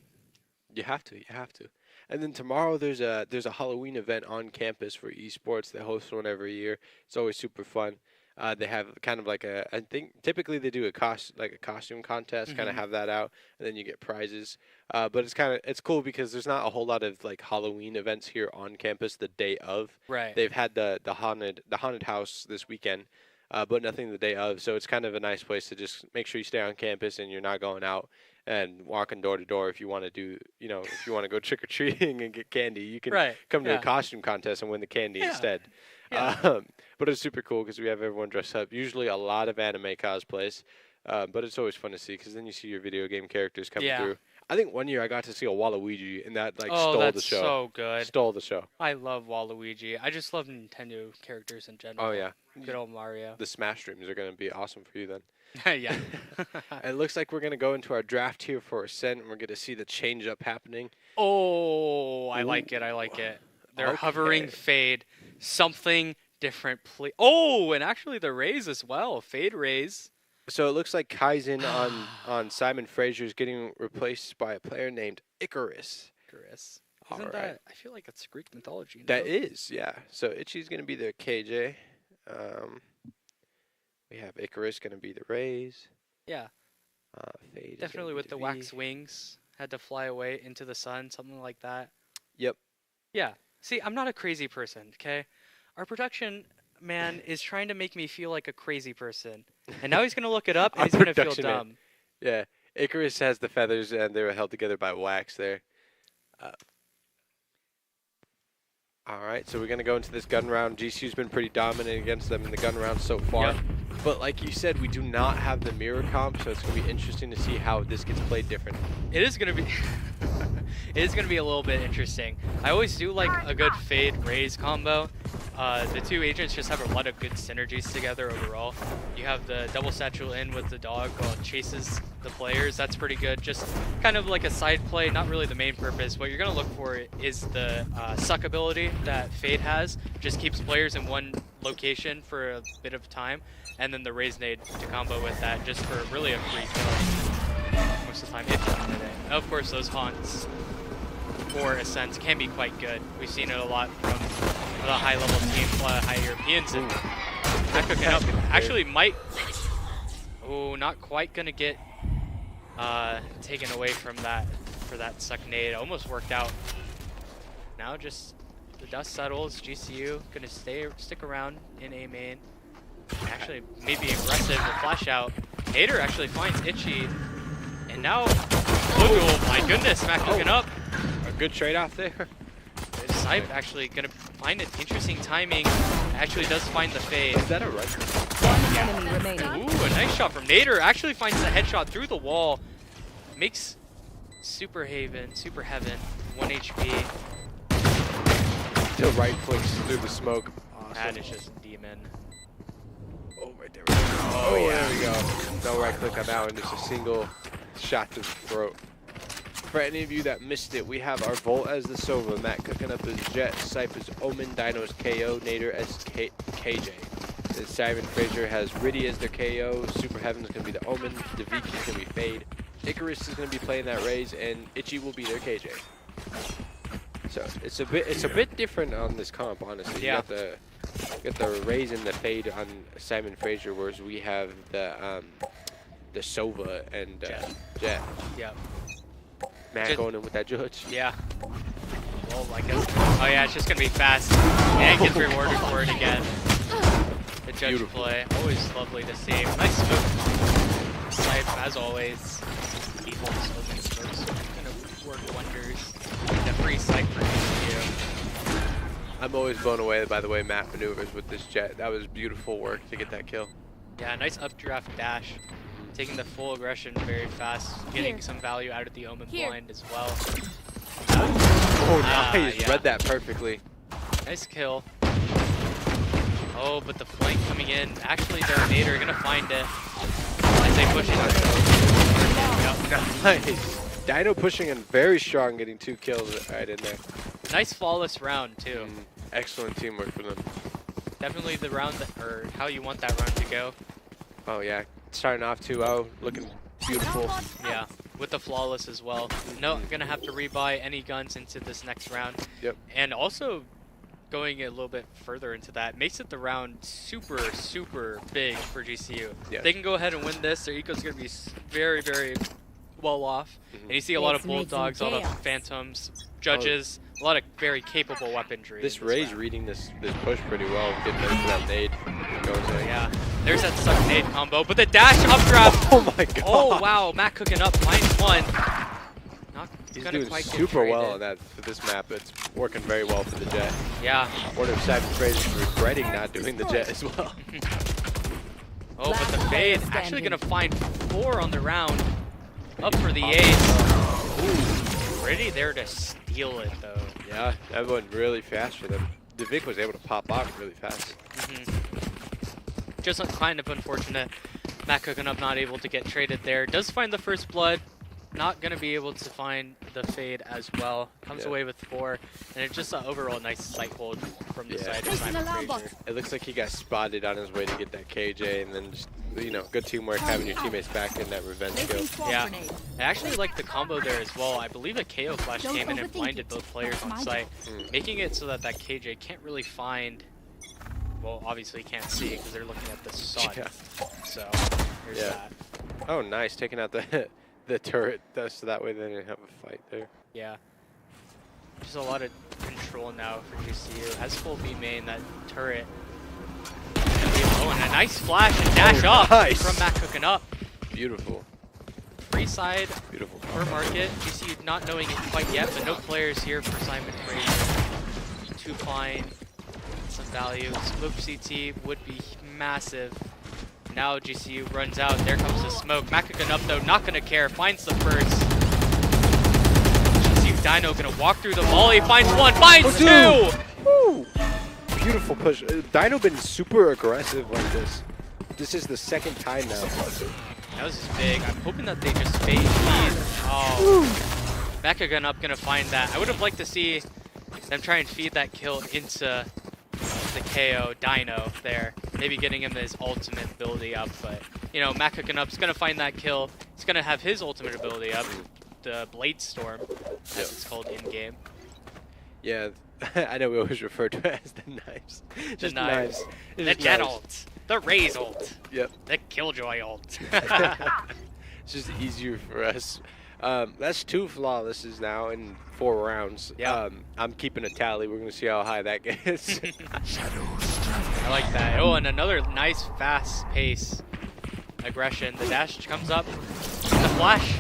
you have to. You have to. And then tomorrow there's a Halloween event on campus for esports. They host one every year. It's always super fun. They have kind of like I think typically they do a costume contest, kind of Mhm. have that out, and then you get prizes. But it's cool because there's not a whole lot of like Halloween events here on campus the day of. Right. They've had the haunted house this weekend, but nothing the day of. So it's kind of a nice place to just make sure you stay on campus and you're not going out and walking door to door. If you want to if you want to go trick or treating and get candy, you can Right. come to Yeah. a costume contest and win the candy Yeah. instead. Yeah. But it's super cool because we have everyone dressed up. Usually a lot of anime cosplays, but it's always fun to see because then you see your video game characters coming Yeah. through. I think one year I got to see a Waluigi, and that Oh, stole that's the show. so good. Stole the show. I love Waluigi. I just love Nintendo characters in general. Oh yeah, Good old Mario. the Smash streams are gonna be awesome for you then. Yeah. It looks like we're gonna go into our draft here for Ascent, and we're gonna see the change up happening. Oh, I like Ooh. it. I like it. They're hovering Okay. fade. Something different, please. Oh, and actually the raise as well. Fade raise. So it looks like Kaizen on Simon Fraser is getting replaced by a player named Icarus. Chris. All Isn't right. that? I feel like it's Greek mythology. That no? is, yeah. So Itchy's gonna be the KJ. We have Icarus gonna be the Rays. Yeah, Fade is definitely gonna with be the V. wax wings. Had to fly away into the sun, something like that. Yep. Yeah. See, I'm not a crazy person, okay? Our production man is trying to make me feel like a crazy person. And now he's going to look it up and Our he's going to feel production man. dumb. Yeah. Icarus has the feathers and they were held together by wax there. All right, so we're gonna go into this gun round. GCU's been pretty dominant against them in the gun round so far. Yep. But like you said, we do not have the mirror comp, so it's gonna be interesting to see how this gets played different. It is going to be it is going to be a little bit interesting. I always do like a good fade raise combo. The two agents just have a lot of good synergies together overall. You have the double satchel in with the dog while it chases the players. That's pretty good. Just kind of like a side play, not really the main purpose. What you're going to look for is the suck ability that Fade has. Just keeps players in one location for a bit of time. And then the raise nade to combo with that just for really a free kill most of the time, if you want it. And of course, those haunts for Ascent can be quite good. We've seen it a lot from the high-level teams, a lot of high Europeans, and not cooking up. Actually, might. Oh, not quite gonna get taken away from that for that suck nade. Almost worked out. Now just the dust settles. GCU gonna stick around in A main. Actually, maybe aggressive with flash out. Hater actually finds Itchy, and now. Oh my goodness, Mac cooking up. A good trade-off there. Sype actually gonna find it interesting timing. Actually does find the fade. Is that a right? One enemy remaining. Ooh, a nice shot from Nader. Actually finds the headshot through the wall. Makes Super Heaven 1 HP. Still right clicks through the smoke. That is just demon. Oh, right there. Oh, yeah. There we go. No right click on that one. Just a single shot to the throat. For any of you that missed it, we have our Volt as the Sova, Matt cooking up his Jet, Sype as Omen, Dino's KO, Nader as KJ. Then Simon Fraser has Riddy as their KO, Super Heaven's going to be the Omen, Deviki's going to be Fade, Icarus is going to be playing that Raze, and Itchy will be their KJ. So it's a bit different on this comp, honestly. Yeah. You got the Raze and the Fade on Simon Fraser, whereas we have the Sova and Jet. Yep. Matt going in with that judge. Yeah. Well, I guess. Oh yeah, it's just gonna be fast. And gets rewarded for it again. The judge Beautiful. play. Always lovely to see. Nice smoke. Sype, as always. Default smoking smokes. Gonna work wonders. The free Sype for GCU. I'm always blown away by the way Matt maneuvers with this Jet. That was beautiful work to get that kill. Yeah, nice updraft dash. Taking the full aggression very fast. Getting Here. some value out of the Omen Here. blind as well. Oh, Ah, nice. yeah. Read that perfectly. Nice kill. Oh, but the flank coming in. Actually, Nader gonna find it. As they push it. Yep. Nice. DINO pushing in very strong, getting 2 kills right in there. Nice flawless round too. Excellent teamwork for them. Definitely the round or how you want that round to go. Oh yeah, starting off 2-0, looking beautiful. Yeah, with the flawless as well. No, gonna have to rebuy any guns into this next round. Yep. And also, going a little bit further into that, makes it the round super, super big for GCU. Yes. They can go ahead and win this. Their eco's going to be very, very well off. And you see a lot of Bulldogs, a lot of Phantoms, Judges, a lot of very capable weaponry. This Ray's reading this push pretty well, getting ready for that nade. Yeah, there's that suck nade combo, but the dash up grab. Oh my god. Oh wow, Matt cooking up, finds one. He's doing super well on that for this map. It's working very well for the Jet. Yeah. One of Cypher's is regretting not doing the Jet as well. Oh, but the fade actually gonna find 4 on the round. Up for the ace. Ooh, ready there to steal it though. Yeah, that went really fast for them. The Vic was able to pop off really fast. Just kind of unfortunate. Matt cooking up not able to get traded there. Does find the first blood. Not going to be able to find the fade as well. Comes away with 4. And it's just an overall nice sight hold from the side of Simon Fraser. It looks like he got spotted on his way to get that KJ. And then just, you know, good teamwork having your teammates back in that revenge kill. Yeah. I actually like the combo there as well. I believe a KO flash came in and blinded both players on site. Making it so that that KJ can't really find... Well, obviously can't see because they're looking at the sun. So, there's that. Oh, nice. Taking out the turret, so that way they didn't have a fight there. Yeah. Just a lot of control now for GCU. Has full B main, that turret. Oh, and a nice flash and dash up from Matt cooking up. Beautiful. Free side Beautiful. for market. GCU not knowing it quite yet, but no players here for Simon Fraser to find some value. Smoke CT would be massive. Now GCU runs out. There comes the smoke. Matt cooking up though, not gonna care. Finds the first. GCU DINO gonna walk through the volley. Finds 1, finds 2! Woo! Beautiful push. DINO been super aggressive like this. This is the 2nd time now. That was just big. I'm hoping that they just fade lead. Oh. Matt cooking up gonna find that. I would have liked to see them try and feed that kill into the KO DINO there. Maybe getting him his ultimate ability up, but you know, Matt cooking up's gonna find that kill. He's gonna have his ultimate ability up, the Blade Storm, as it's called in game. Yeah, I know we always refer to it as the knives. The knives. The Jet ult. The Raze ult. Yep. The Killjoy ult. It's just easier for us. That's 2 flawlesses now in 4 rounds. Yeah. I'm keeping a tally. We're gonna see how high that gets. I like that. Oh, and another nice fast pace aggression. The dash comes up. The flash.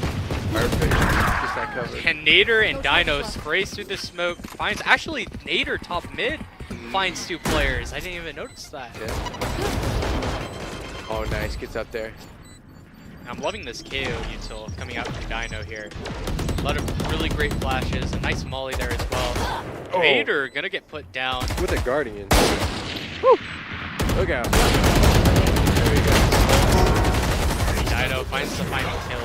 Perfect. Gets that covered. And Nader and DINO sprays through the smoke. Finds actually Nader top mid finds 2 players. I didn't even notice that. Yeah. Oh, nice. Gets up there. I'm loving this KO util coming out from DINO here. A lot of really great flashes. A nice molly there as well. Oh. Nader gonna get put down. With a Guardian. Woo! Look out. There we go. DINO finds the final kill.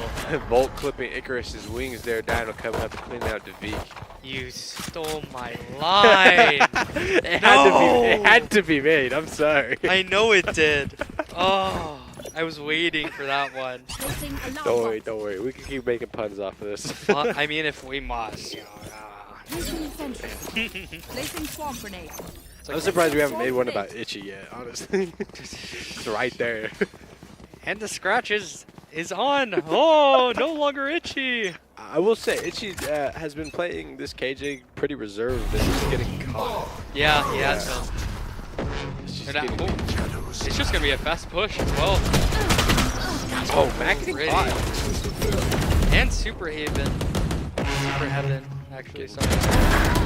Volt clipping Icarus's wings there. DINO coming up and cleaning out Devik. You stole my line. It had to be made. I'm sorry. I know it did. Oh, I was waiting for that one. Don't worry. We can keep making puns off of this. Well, I mean, if we must. I'm surprised we haven't made one about Itchy yet, honestly. It's right there. And the scratch is on. Oh, no longer Itchy. I will say, Itchy has been playing this KJ pretty reserved and just getting caught. Yeah, he has been. It's just going to be a fast push as well. Oh, Mac getting caught. And Super Heaven, actually, sorry.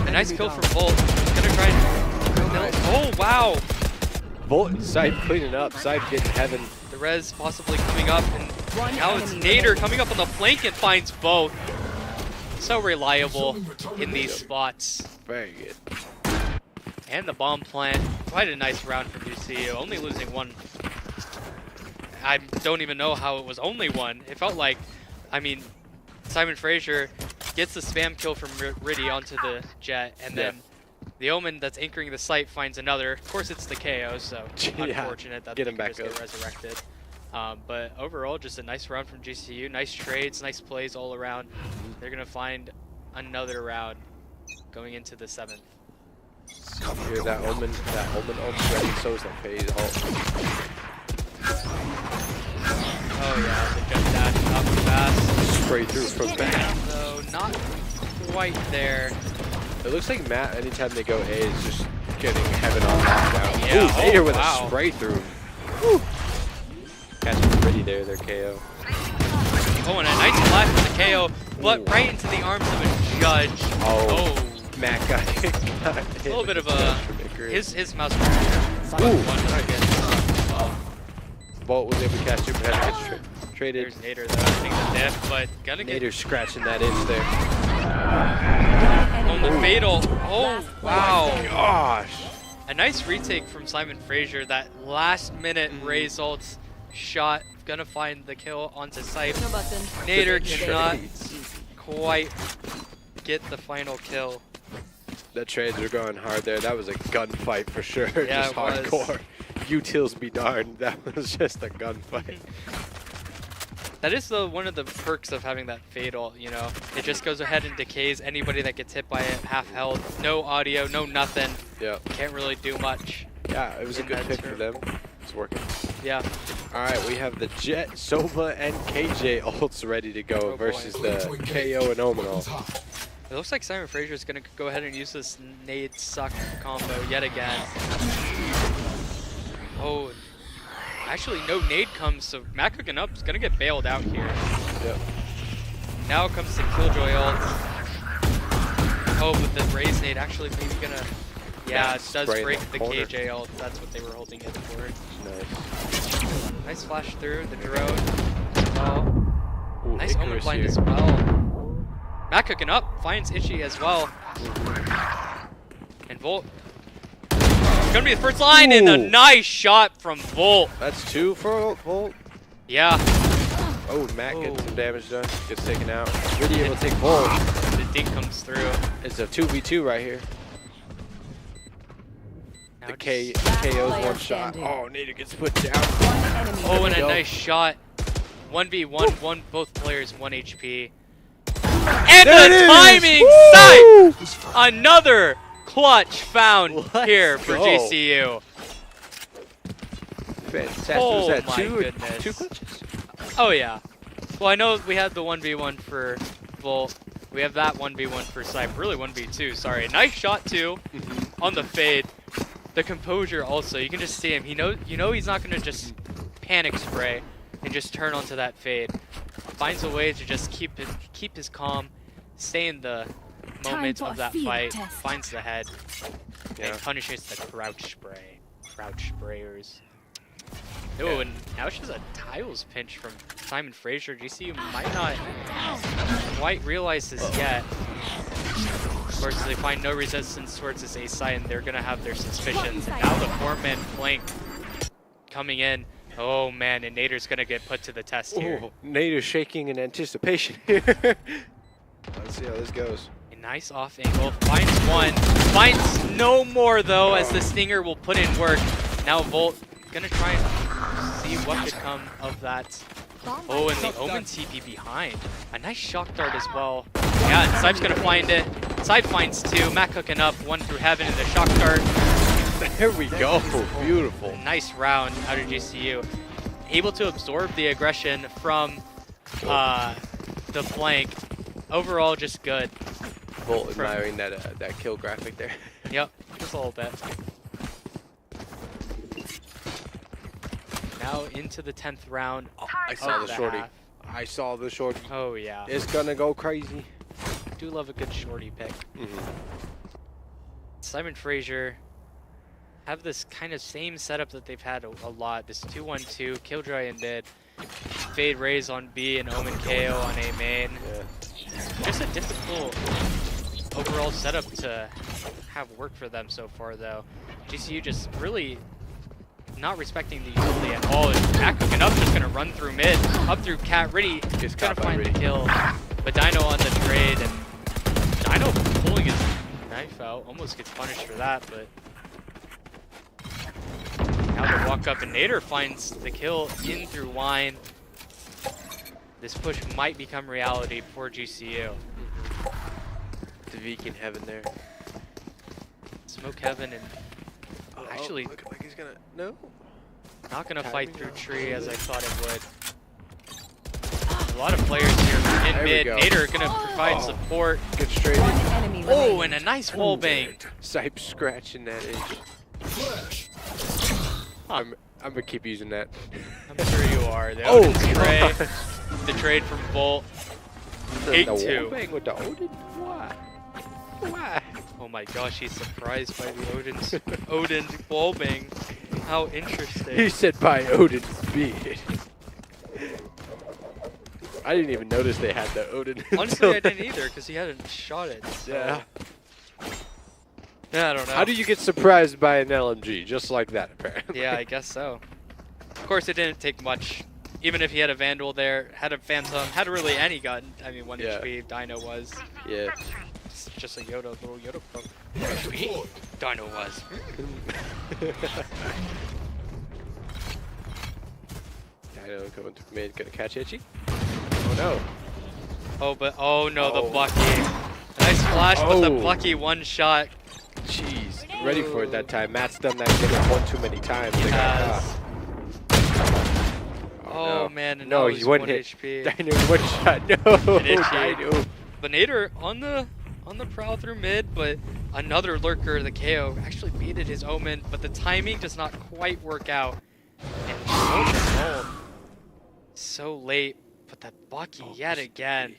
A nice kill from Volt. He's going to try and... Oh, wow. Volt inside cleaning up, side getting Heaven. The res possibly coming up, and now it's Nader coming up on the flank and finds both. So reliable in these spots. Very good. And the bomb plant. Quite a nice round from GCU. Only losing 1. I don't even know how it was only 1. It felt like, I mean, Simon Frazier gets the spam kill from Riddy onto the Jet, and then the Omen that's anchoring the site finds another. Of course, it's the KO, so unfortunate that get they him can back just get resurrected. But overall, just a nice round from GCU. Nice trades, nice plays all around. They're going to find another round going into the 7th. Here, that Omen ult's ready, so is the phase ult. Oh yeah, the jump dash up fast. Spray through from back. So not quite there. It looks like Matt, anytime they go A, is just getting heaven on lockdown. Yeah. Ooh, Nader with wow. a spray through. Woo. Catching pretty there, their KO. Oh, and a nice flash for the KO, but right into the arms of a judge. Oh. Matt got hit. A little bit of a his mouse. Volt was able to catch him, had to get traded. There's Nader though, I think the diff, but gonna get Nader scratching that itch there. on the fatal. Oh wow! Gosh. A nice retake from Simon Frazier. That last minute Raze ult shot, gonna find the kill onto site. Nader cannot quite get the final kill. The trades are going hard there. That was a gunfight for sure. Yeah, just hardcore. Utils be darned. That was just a gunfight. That is one of the perks of having that fatal, you know. It just goes ahead and decays anybody that gets hit by it, half health, no audio, no nothing. Yeah. Can't really do much. Yeah, it was a good pick for them. It's working. Yeah. Alright, we have the Jet, Sova, and KJ ults ready to go versus the KO and Omen ult. It looks like Simon Frazier is going to go ahead and use this nade suck combo yet again. Oh, actually no nade comes, so Matt cooking up is going to get bailed out here. Yep. Now comes the Killjoy ult. Oh, but the Raze nade actually maybe going to... Yeah, it does break the KJ ult. That's what they were holding it for. Nice. Nice flash through the drone. Oh. Ooh, Nice Omen blind as well. Matt cooking up, finds Itchy as well. And Volt. It's gonna be the first line, and a nice shot from Volt. That's 2 for Volt. Yeah. Oh, Matt getting some damage done. Gets taken out. Really able to take Volt. The dink comes through. It's a 2v2 right here. Now The KO's one shot. Oh, Nader gets put down. Oh, and a nice shot. 1v1, both players 1 HP. And the timing sight! Another clutch found here for GCU. Fantastic. Oh, Was that my two goodness. clutches? Oh yeah. Well, I know we had the 1v1 for Volt. We have that 1v1 for Sipe. Really 1v2, sorry. Nice shot too on the fade. The composure also. You can just see him. You know he's not gonna just panic spray and just turn onto that fade. Finds a way to just keep his calm, stay in the moment of that fight, finds the head, and punishes the crouch spray. Crouch sprayers. Oh, and now it's just a tiles pinch from Simon Frazier. GCU might not quite realize this yet. Of course, they find no resistance towards this A side, and they're gonna have their suspicions. And now the 4-man flank coming in. Oh man, and Nader's gonna get put to the test here. Oh, Nader's shaking in anticipation here. Let's see how this goes. A nice off angle, finds one, finds no more though, as the Stinger will put in work. Now Volt gonna try and see what could come of that. Oh, and the Omen TP behind. A nice shock dart as well. Yeah, and Sipe's gonna find it. Sipe finds 2, Matt cooking up, 1 through heaven, and the shock dart. There we go. Beautiful. Nice round out of GCU. Able to absorb the aggression from the flank. Overall, just good. Volt admiring that kill graphic there. Yep, just a little bit. Now into the 10th round. Oh, I saw the shorty. half. I saw the shorty. Oh yeah. It's gonna go crazy. Do love a good shorty pick. Simon Frazier have this kind of same setup that they've had a lot. This 2-1-2, Killjoy in mid, Fade Raze on B, and Omen KO on A main. Yeah. Just a difficult overall setup to have work for them so far, though. GCU just really not respecting the utility at all. And Matt cooking up, just gonna run through mid, up through Cat. Riddy Gets gonna caught by find the Riddy. kill. But DINO on the trade, and DINO pulling his knife out. Almost gets punished for that, but now the walk up, and Nader finds the kill in through wine. This push might become reality for GCU. The Vik in heaven there. Smoke heaven, and actually looking like he's gonna not gonna Timing fight through now. tree as I thought it would. A lot of players here in There we mid. go. Nader gonna provide support. Get straight One in. enemy Oh, remaining. and a nice wall bang. Sipe scratching that edge. I'm gonna keep using that. I'm sure you are. The Oh, Odin's trade, the trade from Bolt. The 8-2. wall bang with the Odin? Why? Why? Oh my gosh, he's surprised by the Odin's wall bang. How He interesting. said by Odin's beard. I didn't even notice they had the Odin. Honestly, I didn't either because he hadn't shot it. So. Yeah. Yeah, I don't know. How do you get surprised by an LMG just like that, apparently? Yeah, I guess so. Of course, it didn't take much. Even if he had a Vandal there, had a Phantom, had really any gun. I mean, 1 Yeah. HP, DINO was. Yeah. It's just a little Yoda poke. DINO was. Dino going to mid, gonna catch Itchy. Oh no. Oh no, Oh. the Bucky. Nice flash, but the Oh. Bucky one shot. Jeez. Ready for it that time. Matt's done that getting one too many times. They got Has. caught. Oh no. man, and No, now he's he's one 1 hit. HP. Dino one shot. No. Itchy. Dino. But Nader on the prowl through mid, but another lurker, the KO, actually baited his Omen, but the timing does not quite work out. And so late, but that Bucky yet again.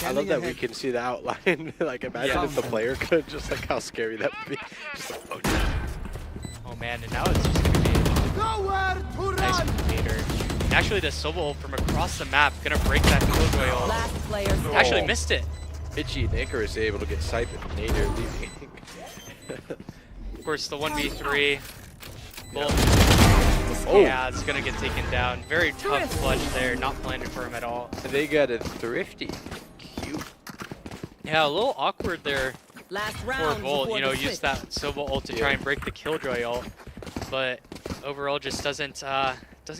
I love that we can see the outline. Like, imagine Yeah. if the player could, just like how scary that would be. Just like, oh, Oh man, and now it's just gonna be nice from Nader. And actually, the Sobel from across the map gonna break that Killjoy ult. Last player standing. Actually missed it. Itchy and Icarus able to get Sipe and Nader leaving. Of course, the 1v3. Bolt. Oh. Yeah, it's gonna get taken down. Very tough clutch there, not planted for him at all. They got a thrifty. Cute. Yeah, a little awkward there Last for round. Bolt. before You know, the use switch. that Sobel ult to try and break the Killjoy ult, but overall just doesn't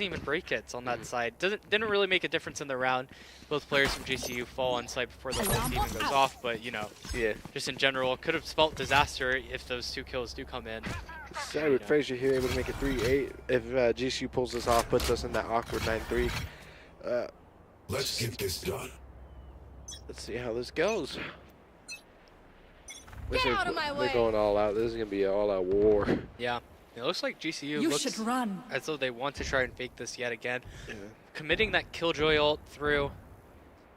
even break it on that side. Didn't really make a difference in the round. Both players from GCU fall on site before the ult even goes off, but you know, Yeah. just in general, could have spelt disaster if those 2 kills do come in. Edward Frazier here able to make it 3-8. If GCU pulls this off, puts us in that awkward 9-3. Let's get this done. Let's see how this goes. Get out of my They're way. going all out. This is going to be an all-out war. Yeah, it looks like GCU You looks should run. as though they want to try and fake this yet again. Yeah. Committing that Killjoy ult through,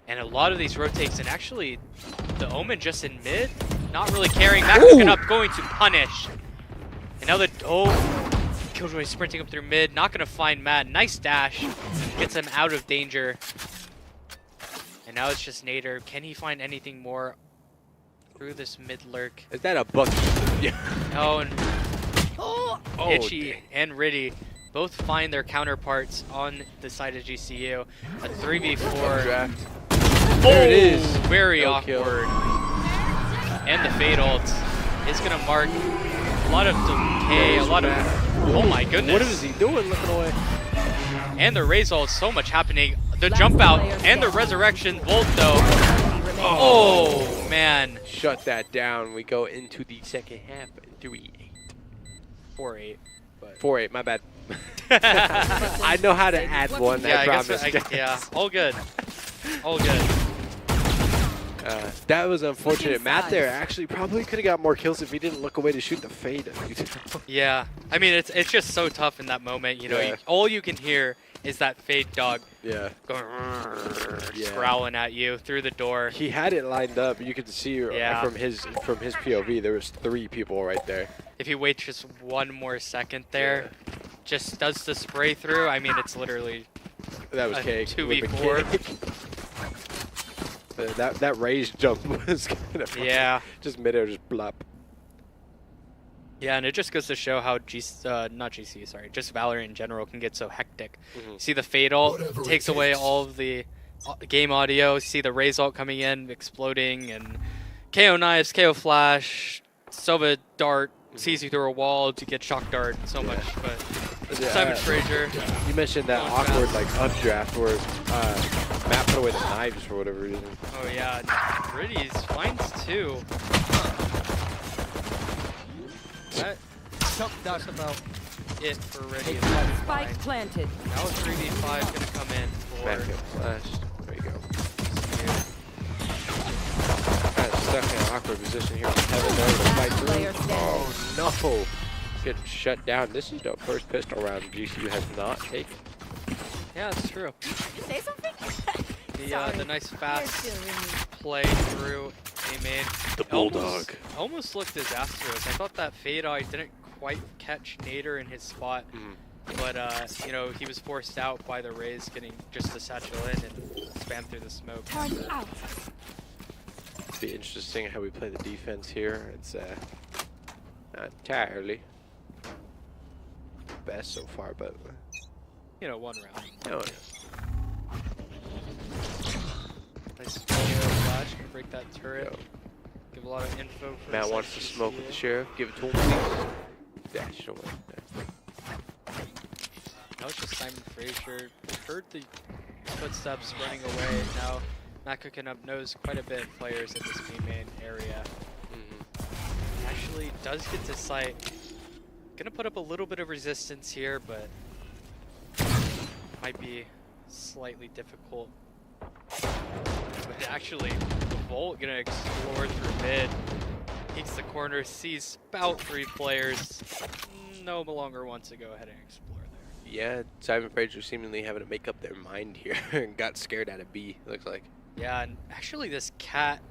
and a lot of these rotates, and actually the Omen just in mid, not really caring. Mac Ooh. up, going to punish. And now the Killjoy sprinting up through mid, not gonna find Matt. Nice dash, gets him out of danger. And now it's just Nader. Can he find anything more through this mid lurk? Is that a bucket? Yeah. Oh, and Oh, Itchy dang. and Riddy both find their counterparts on the side of GCU. A 3v4. Draft. Oh, There it is. very No kill. awkward. And the Fade ult is going to mark a lot of decay, a lot of... Oh my goodness. What is he doing looking away? And the Raze ult, so much happening. The jump out and the resurrection Bolt though. Enemy remaining. Oh, man. Shut that down. We go into the second half. 3-8. 4-8. But 4-8, my bad. I know how to add one, yeah, I promise. yeah, all good. All good. That was unfortunate. Matt sides. there actually probably could have got more kills if he didn't look away to shoot the fade. Yeah, I mean, it's just so tough in that moment. You know, Yeah. all you can hear is that Fade dog Yeah. going, Yeah. growling at you through the door. He had it lined up. You could see Yeah. from his POV, there was 3 people right there. If he waits just 1 more second there, just does the spray through. I mean, it's literally That was a cake. 2v4. That raised jump was kind of Yeah. just midair, just blop. Yeah, and it just goes to show how not GC, sorry, just Valorant in general can get so hectic. Mhm. See the Fatal Whatever it takes away takes. all of the game audio. See the Raze ult coming in, exploding, and KO knives, KO flash, Sova dart, sees you through a wall to get shock dart, so much. But Simon Fraser. You mentioned that awkward like updraft where Matt put away the knives for whatever reason. Oh yeah, Gritty's finds 2. That's about it for Riddy. Spike planted. Now 3v5 gonna come in for Matt gets flashed. There you go. Kind of stuck in an awkward position here. Heaven there to fight through. Oh no! Getting shut down. This is the first pistol round GCU has not taken. Yeah, it's true. Say something? The nice fast play through a main. The bulldog. Almost looked disastrous. I thought that fade eye didn't quite catch Nader in his spot, but you know, he was forced out by the Rays getting just the satchel in and spam through the smoke. Turn out. It'll be interesting how we play the defense here. It's not entirely best so far, but You know, one round. no. Nice flash, gonna break that turret. Yo. Give a lot of info for Matt the wants to GCU. smoke with the sheriff. Give it to him, please. Dash away. That was just Simon Fraser. Heard the footsteps running away. Now Matt cooking up knows quite a bit of players in this B main area. Actually does get to sight. Gonna put up a little bit of resistance here, but might be slightly difficult. But actually, the Volt gonna explore through mid. Peeks the corner, sees about 3 players. No longer wants to go ahead and explore there. Yeah, Simon Fraser seemingly having to make up their mind here and got scared out of B, looks like. Yeah, and actually this cat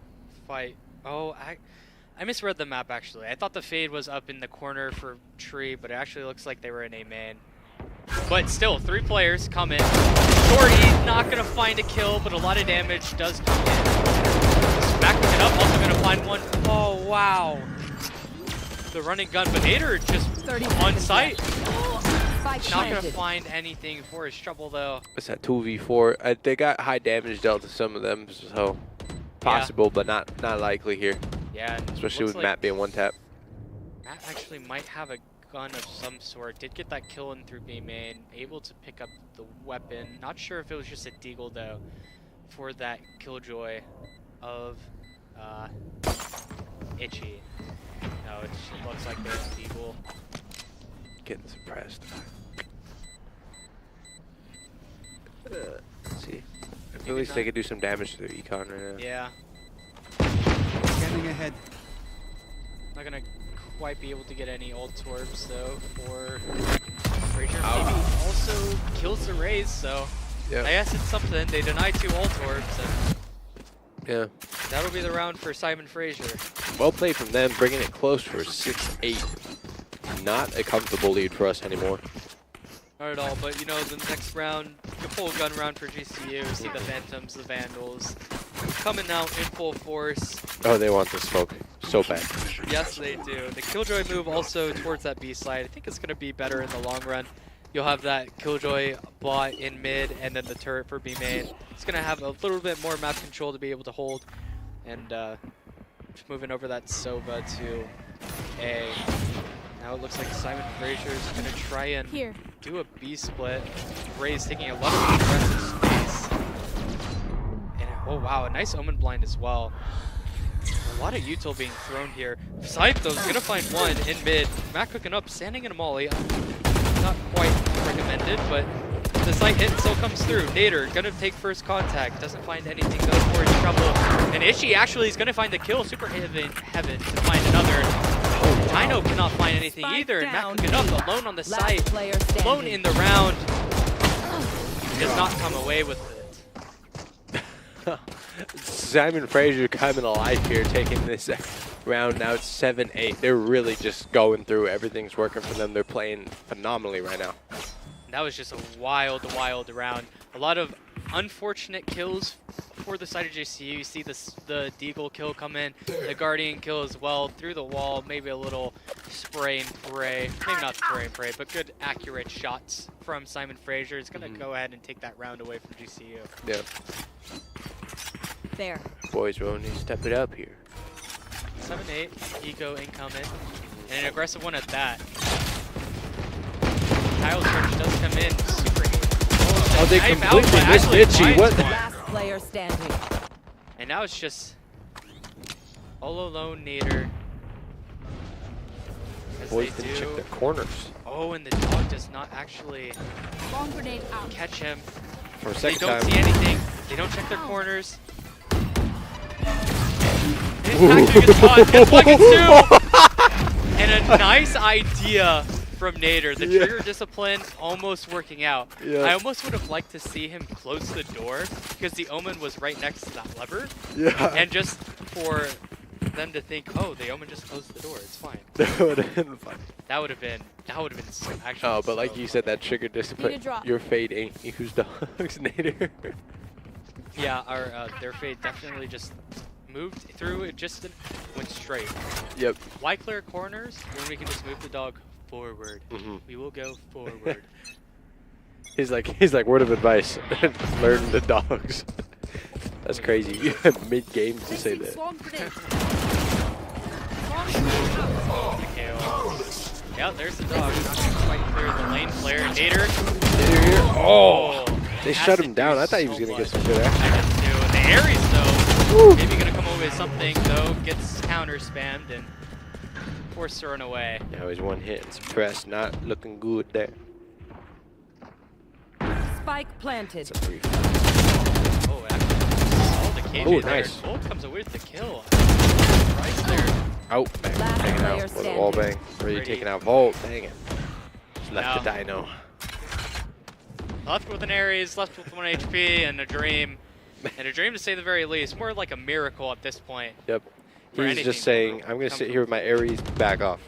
fight. Oh, I misread the map actually. I thought the fade was up in the corner for tree, but it actually looks like they were in a main. But still, 3 players come in. Shorty not gonna find a kill, but a lot of damage does come in. Backing it up, also gonna find one. Oh wow. The running gun, but Nader just on site. Not gonna find anything for his trouble though. It's that 2v4. They got high damage dealt to some of them, so possible, but not likely here. Yeah, and Especially with looks Matt like being one tap. Matt actually might have a gun of some sort. Did get that kill in through B main. Able to pick up the weapon. Not sure if it was just a deagle though for that killjoy of Itchy. No, it looks like there's a deagle. Getting suppressed. Let's see. At least they could do some damage to their econ right now. Yeah. Scanning ahead. Not gonna quite be able to get any ult orbs though for Frazier. Maybe also kills the Rays, so Yeah. I guess it's something. They deny 2 ult orbs, and Yeah. that'll be the round for Simon Fraser. Well played from them, bringing it close for 6-8. Not a comfortable lead for us anymore. Not at all, but you know, the next round, the full gun round for GCU. See the Phantoms, the Vandals coming out in full force. Oh, they want the smoke so bad. Yes, they do. The Killjoy move also towards that B side. I think it's going to be better in the long run. You'll have that Killjoy bot in mid and then the turret for B main. It's going to have a little bit more map control to be able to hold. And just moving over that Sova to A. Now it looks like Simon Fraser is going to try and do a B split. Ray's taking a lot of aggressive space. And oh wow, a nice Omen blind as well. A lot of util being thrown here. Scythe though is going to find one in mid. Matt cooking up, standing in a molly. Not quite recommended, but the sight hit still comes through. Nader gonna take first contact, doesn't find anything, goes for his trouble. And Itchy actually is gonna find the kill. Super heaven to find another. DINO cannot find anything either, and Matt cooking up alone on the site, alone in the round. Does not come away with it. Simon Fraser coming alive here, taking this round. Now it's 7-8. They're really just going through. Everything's working for them. They're playing phenomenally right now. That was just a wild round. A lot of unfortunate kills for the side of GCU. You see the Deagle kill come in, the Guardian kill as well through the wall. Maybe a little spray and pray. Maybe not spray and pray, but good accurate shots from Simon Fraser. Is going to go ahead and take that round away from GCU. Yeah. There. Boys, will need to step it up here. 7-8, eco incoming, and an aggressive one at that. Kyle Church does come in, super Oh, they completely missed Itchy. What? Last player standing. And now it's just all alone Nader. As Boys they didn't do. check their corners. Oh, and the dog does not actually Bomb grenade out. catch him. For a They second don't time. see anything. They don't check their corners. It's actually gets caught. Gets one, gets two. And a nice idea from Nader. The Yeah. trigger discipline almost working out. Yeah. I almost would have liked to see him close the door because the Omen was right next to that lever. Yeah. And just for them to think, oh, the Omen just closed the door. It's fine. That would have been fun. That would have been so, actually. Oh, but like so you said, fun. that trigger discipline. drop. Your fade ain't used dogs, Nader. Yeah, our their fade definitely just moved through. It just went straight. Yep. Why clear corners when we can just move the dog forward? Mhm. We will go forward. He's like, word of advice: learn the dogs. That's crazy. You have mid-game to say that. Bomb grenade. Yeah, there's the dog. Not gonna quite clear the lane. Player Nader. Nader here. Oh, they has shut to him do down. I thought he was so gonna get much. some good action. I did too. And the Ares though, maybe gonna come away with something though. Gets counter spammed and forced to run away. Now he's one hit and suppressed. Not looking good there. Spike planted. It's a brief. Oh, actually, all the KJ Oh, there. nice. Gold comes away with the kill. Right there. Out, bang, Last taking player out with a wall bang. standing. Really Pretty. taking out Volt. Dang it. Just left No. the Dino. Left with an Ares, left with 1 HP, and a Dream. And a Dream to say the very least. More like a miracle at this point. Yep. For He's anything just to saying, come I'm gonna sit from- here with my Ares, back off.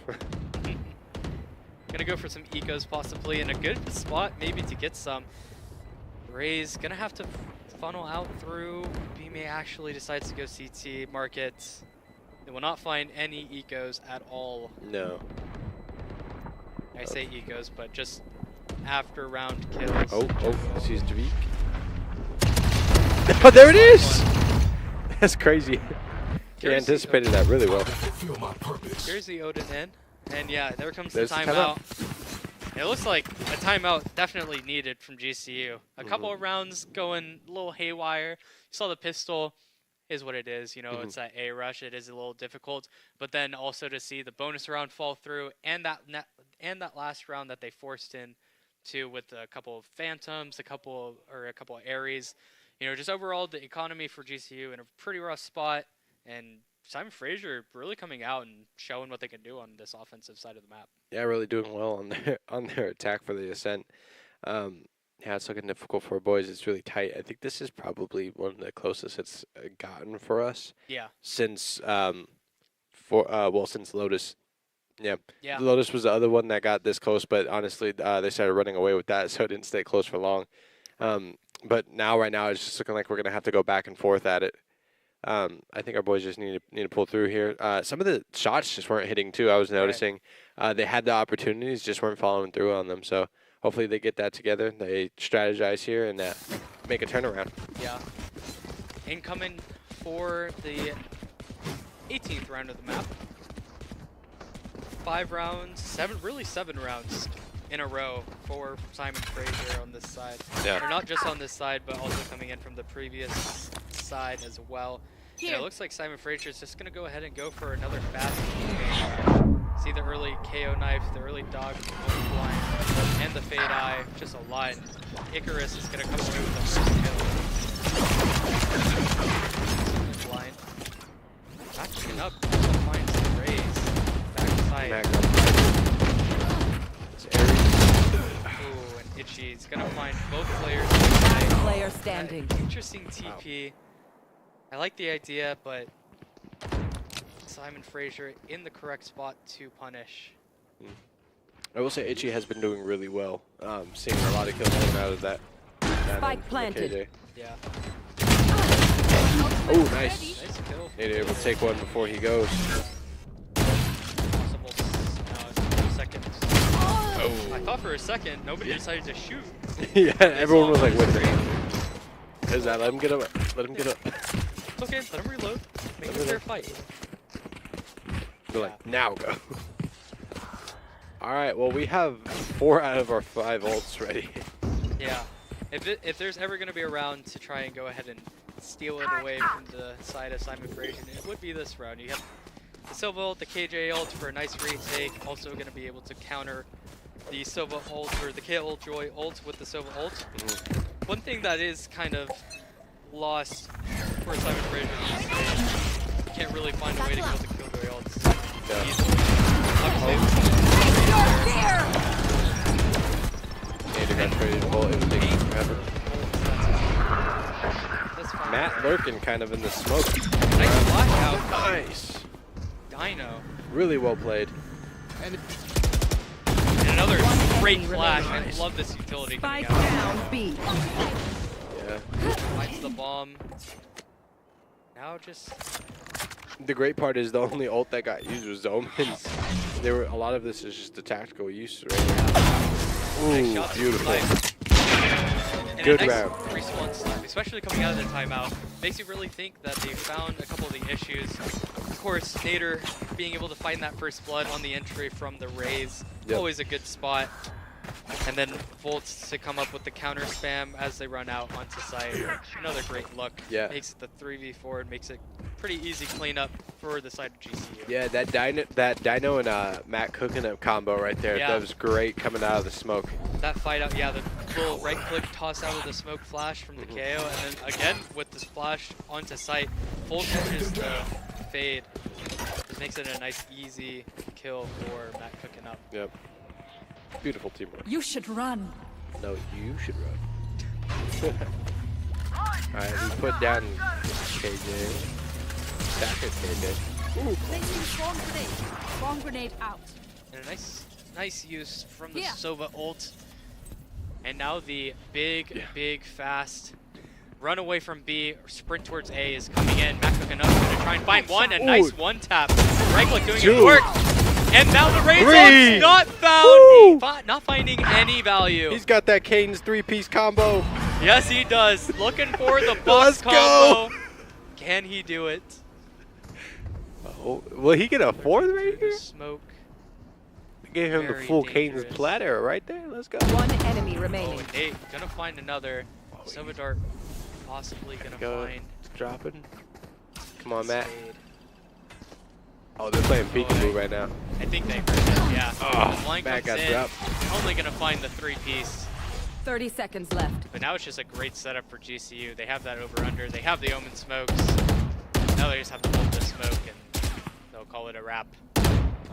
Gonna go for some ecos possibly in a good spot maybe to get some. Ray's gonna have to funnel out through. B may actually decides to go CT market. They will not find any ecos at all. No. I say ecos, but just after round kills. Oh, sees Dvik. Oh, there it is! That's crazy. He Here's the anticipated that really well. Fulfill my purpose. Here's the Odin in. And yeah, there comes There's the the timeout. timeout. It looks like a timeout definitely needed from GCU. A couple of rounds going a little haywire. You saw the pistol is what it is. You know, it's that A rush. It is a little difficult. But then also to see the bonus round fall through and that last round that they forced in to with a couple of Phantoms, a couple of Ares. You know, just overall the economy for GCU in a pretty rough spot. And Simon Fraser really coming out and showing what they can do on this offensive side of the map. Yeah, really doing well on their attack for the ascent. Yeah, it's looking difficult for our boys. It's really tight. I think this is probably one of the closest it's gotten for us. Yeah. Since since Lotus. Yeah. Yeah. Lotus was the other one that got this close, but honestly, they started running away with that, so it didn't stay close for long. But right now, it's just looking like we're gonna have to go back and forth at it. I think our boys just need to pull through here. Some of the shots just weren't hitting too. I was noticing they had the opportunities, just weren't following through on them. So hopefully they get that together. They strategize here and make a turnaround. Yeah. Incoming for the 18th round of the map. 5 rounds, 7 rounds in a row for Simon Fraser on this side. Yeah. Or not just on this side, but also coming in from the previous side as well. And it looks like Simon Fraser is just going to go ahead and go for another fast game. See the early KO knife, the early dog blind, and the fade eye, just a lot. Icarus is going to come away with the first kill. Blind. Matching up, also finds the raise. Backside. It's Ares. Ooh, and Itchy's going to find both players. Player standing. Interesting TP. I like the idea, but Simon Fraser in the correct spot to punish. I will say Itchy has been doing really well. Seeing a lot of kills coming out of that. Spike planted. KJ. Yeah. Oh, nice. Nice kill. Need to able to take one before he goes. Possible second. Oh. I thought for a second nobody decided to shoot. Yeah, everyone was like, It's wait a all minute. Is that? Let him get up. Let him get up. It's okay. Let him reload. Make it a fair fight. They're like, now go. All right, well, we have 4 out of our 5 ults ready. Yeah. If there's ever going to be a round to try and go ahead and steal it away from the side of Simon Frazier, it would be this round. You have the Silva ult, the KJ ult for a nice retake. Also going to be able to counter the Silva ult or the Killjoy ult with the Silva ult. One thing that is kind of lost for Simon Frazier is you can't really find a way to kill the Killjoy ults easily. Obviously, Matt lurking kind of in the smoke. nice flash out. Nice. DINO. Really well played. And another great flash. I remaining. love this utility coming Spike out. down B. Yeah. Finds the bomb. Now just The great part is the only ult that got used was Omens. A lot of this is just the tactical use right now. Ooh, nice shot. beautiful. And Good a nice round. response time, especially coming out of the timeout. Makes you really think that they found a couple of the issues. Of course, Nader being able to find that first blood on the entry from the Rays, Yep. always a good spot. And then Volts to come up with the counter spam as they run out onto site. Another great look. Yeah. Makes it the 3v4 and makes it pretty easy cleanup for the side of GCU. Yeah, that Dino and Matt cooking up combo right there. Yeah. That was great coming out of the smoke. That fight out, yeah, the little right click toss out of the smoke flash from the KO, and then again with this flash onto site, Volt catches the fade. Just makes it a nice easy kill for Matt cooking up. Yep. Beautiful teamwork. You should run. No, you should run. Alright, we put down KJ. Stack it, KJ. Placing bomb grenade. Bomb grenade out. And a nice use from the Yeah. Sova ult. And now the big, fast run away from B, sprint towards A is coming in. Matt cooking up, gonna try and find one. A nice one tap. Right click doing Two. it work. And now the Rays Three. ult's not found. Woo. Not finding any value. He's got that Kane's 3-piece combo. Yes, he does. Looking for the Let's boss go. combo. Can he do it? Oh, will he get a 4th right Through here? the smoke. Gave him the Very full Kane's dangerous. platter right there. Let's go. One enemy Oh, remaining. and Nate gonna find another. Silva Dart possibly gonna Go. find. It's dropping. Come on, Matt. Spade. Oh, they're playing peekaboo right now. I think they heard it, yeah. Oh, Line Matt comes got in, dropped. only gonna find the 3-piece. 30 seconds left. But now it's just a great setup for GCU. They have that over-under, they have the Omen smokes. Now they just have to hold the smoke and they'll call it a wrap. Call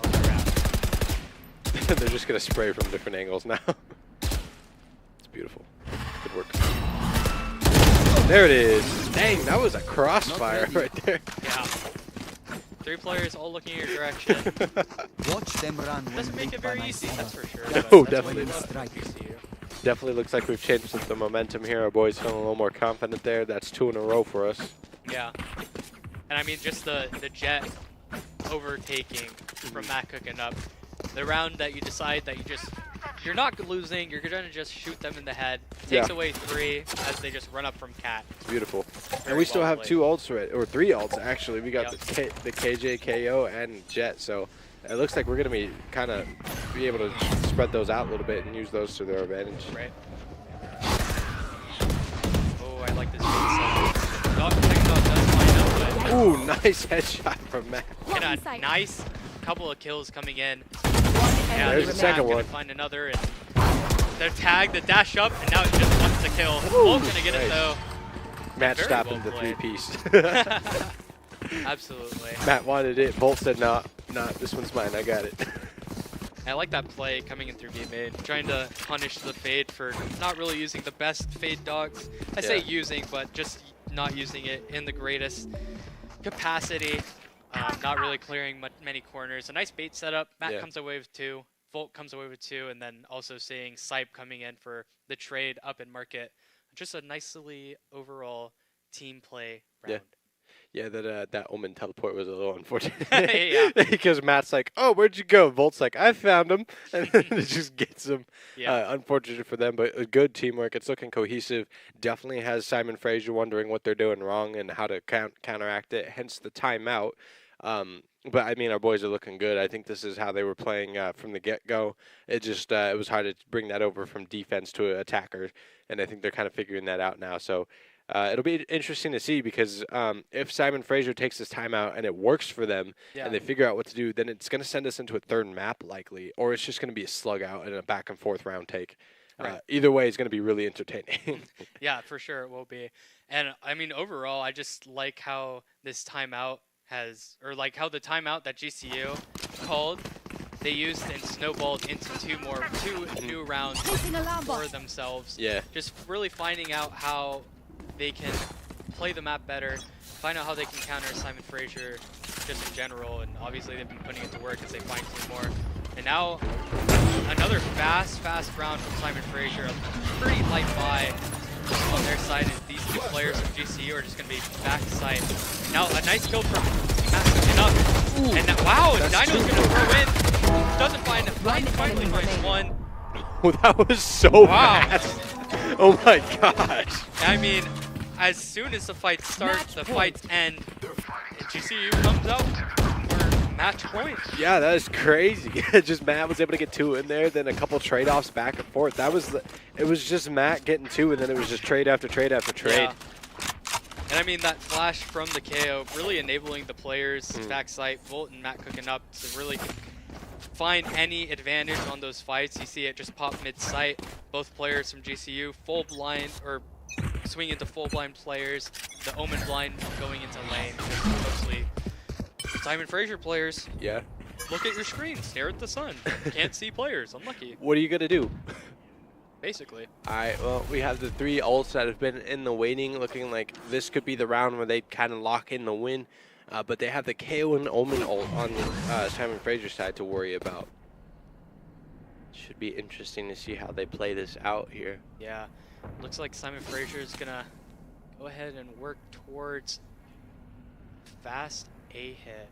it a wrap. They're just gonna spray from different angles now. It's beautiful. Good work. There it is. Dang, that was a crossfire right there. Yeah. 3 players all looking in your direction. Watch them run. Doesn't make it very easy, that's for sure. No, but that's definitely what we not. love from GCU. Definitely looks like we've changed the momentum here. Our boys feeling a little more confident there. That's 2 in a row for us. Yeah. And I mean, just the Jet overtaking from Matt cooking up. The round that you decide that you're not losing, you're gonna just shoot them in the head. Takes Yeah. away 3 as they just run up from Cat. It's beautiful. And Very we still well have played. 2 ults, right? Or 3 ults, actually. We got Yep. the KJ, KO, and Jet. So it looks like we're going to be be able to spread those out a little bit and use those to their advantage. Right. Oh, I like this big set. Dog Techno does line up, but Ooh, nice headshot from Matt. and a nice couple of kills coming in. One Yeah, enemy There's the Matt second remaining. one. gonna find another, and the tag, the dash up, and now it just wants to kill. Volt's gonna get it nice. though. Matt Very stopping well the played. 3-piece. Absolutely. Matt wanted it. Bolt said, nah, this one's mine. I got it. I like that play coming in through B mid, trying to punish the Fade for not really using the best Fade dogs. I say Yeah. using, but just not using it in the greatest capacity. Not really clearing many corners. A nice bait setup. Matt Yeah. comes away with 2. Volt comes away with 2, and then also seeing Sipe coming in for the trade up in market. Just a nicely overall team play round. Yeah. Yeah, that Omen teleport was a little unfortunate. Yeah. Because Matt's like, "Oh, where'd you go?" Volt's like, "I found him," and then it just gets him. Yeah. Unfortunate for them, but good teamwork. It's looking cohesive. Definitely has Simon Fraser wondering what they're doing wrong and how to counteract it. Hence the timeout. But I mean, our boys are looking good. I think this is how they were playing from the get-go. It just it was hard to bring that over from defense to attacker, and I think they're kind of figuring that out now. So. It'll be interesting to see because if Simon Fraser takes this timeout and it works for them and they figure out what to do, then it's going to send us into a third map likely, or it's just going to be a slug out and a back and forth round take. Right. Either way, it's going to be really entertaining. Yeah, for sure it will be. And I mean, overall, I just like how this timeout or like how the timeout that GCU called, they used and snowballed into two new rounds for themselves. Yeah. Just really finding out how they can play the map better, find out how they can counter Simon Fraser just in general, and obviously they've been putting it to work as they fine-tune more. And now another fast round from Simon Fraser, a pretty light buy on their side, and these two players from GCU are just going to be back to sight. Now a nice kill from Matt cooking up, and now, wow, Dino's going to throw in, doesn't finally finds one. Oh, that was so fast. Oh my gosh. I mean, as soon as the fight starts, the fights end, GCU comes out for match point. Yeah, that is crazy. Just Matt was able to get 2 in there, then a couple trade-offs back and forth. It was just Matt getting 2, and then it was just trade after trade after trade. Yeah. And I mean, that flash from the KO really enabling the players backside, Volt and Matt cooking up to really find any advantage on those fights. You see it just pop mid-sight. Both players from GCU full blind or swing into full blind players. The Omen blind going into lane. Mostly Simon Fraser players. Yeah. Look at your screen. Stare at the sun. Can't see players. Unlucky. What are you gonna do? Basically. All right. Well, we have the 3 ults that have been in the waiting, looking like this could be the round where they kind of lock in the win. But they have the KO and Omen ult on Simon Fraser's side to worry about. Should be interesting to see how they play this out here. Yeah. Looks like Simon Fraser is going to go ahead and work towards fast A hit.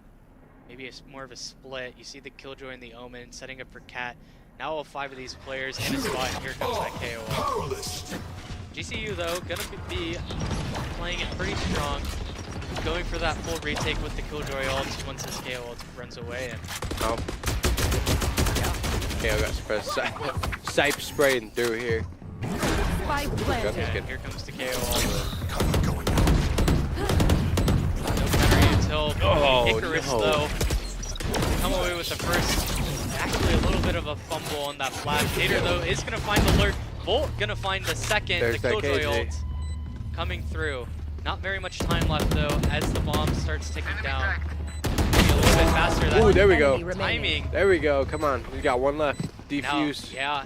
Maybe it's more of a split. You see the Killjoy and the Omen setting up for Cat. Now all 5 of these players in a spot, and here comes that KO. GCU, though, going to be playing it pretty strong. Going for that full retake with the Killjoy ult once his KO ult runs away. And oh. Yeah. KO got suppressed. Sipe spraying through here. Spike planted. and here comes the KO ult. No counter until Icarus, though. Come away with the first. Actually, a little bit of a fumble on that flash. Hater, though, is going to find the lurk. Volt going to find the second, There's the Killjoy KJ. ult coming through. Not very much time left, though, as the bomb starts ticking down. Maybe a little bit faster. Ooh, there we go. Timing. There we go. Come on. We got 1 left. Defuse. Now, yeah.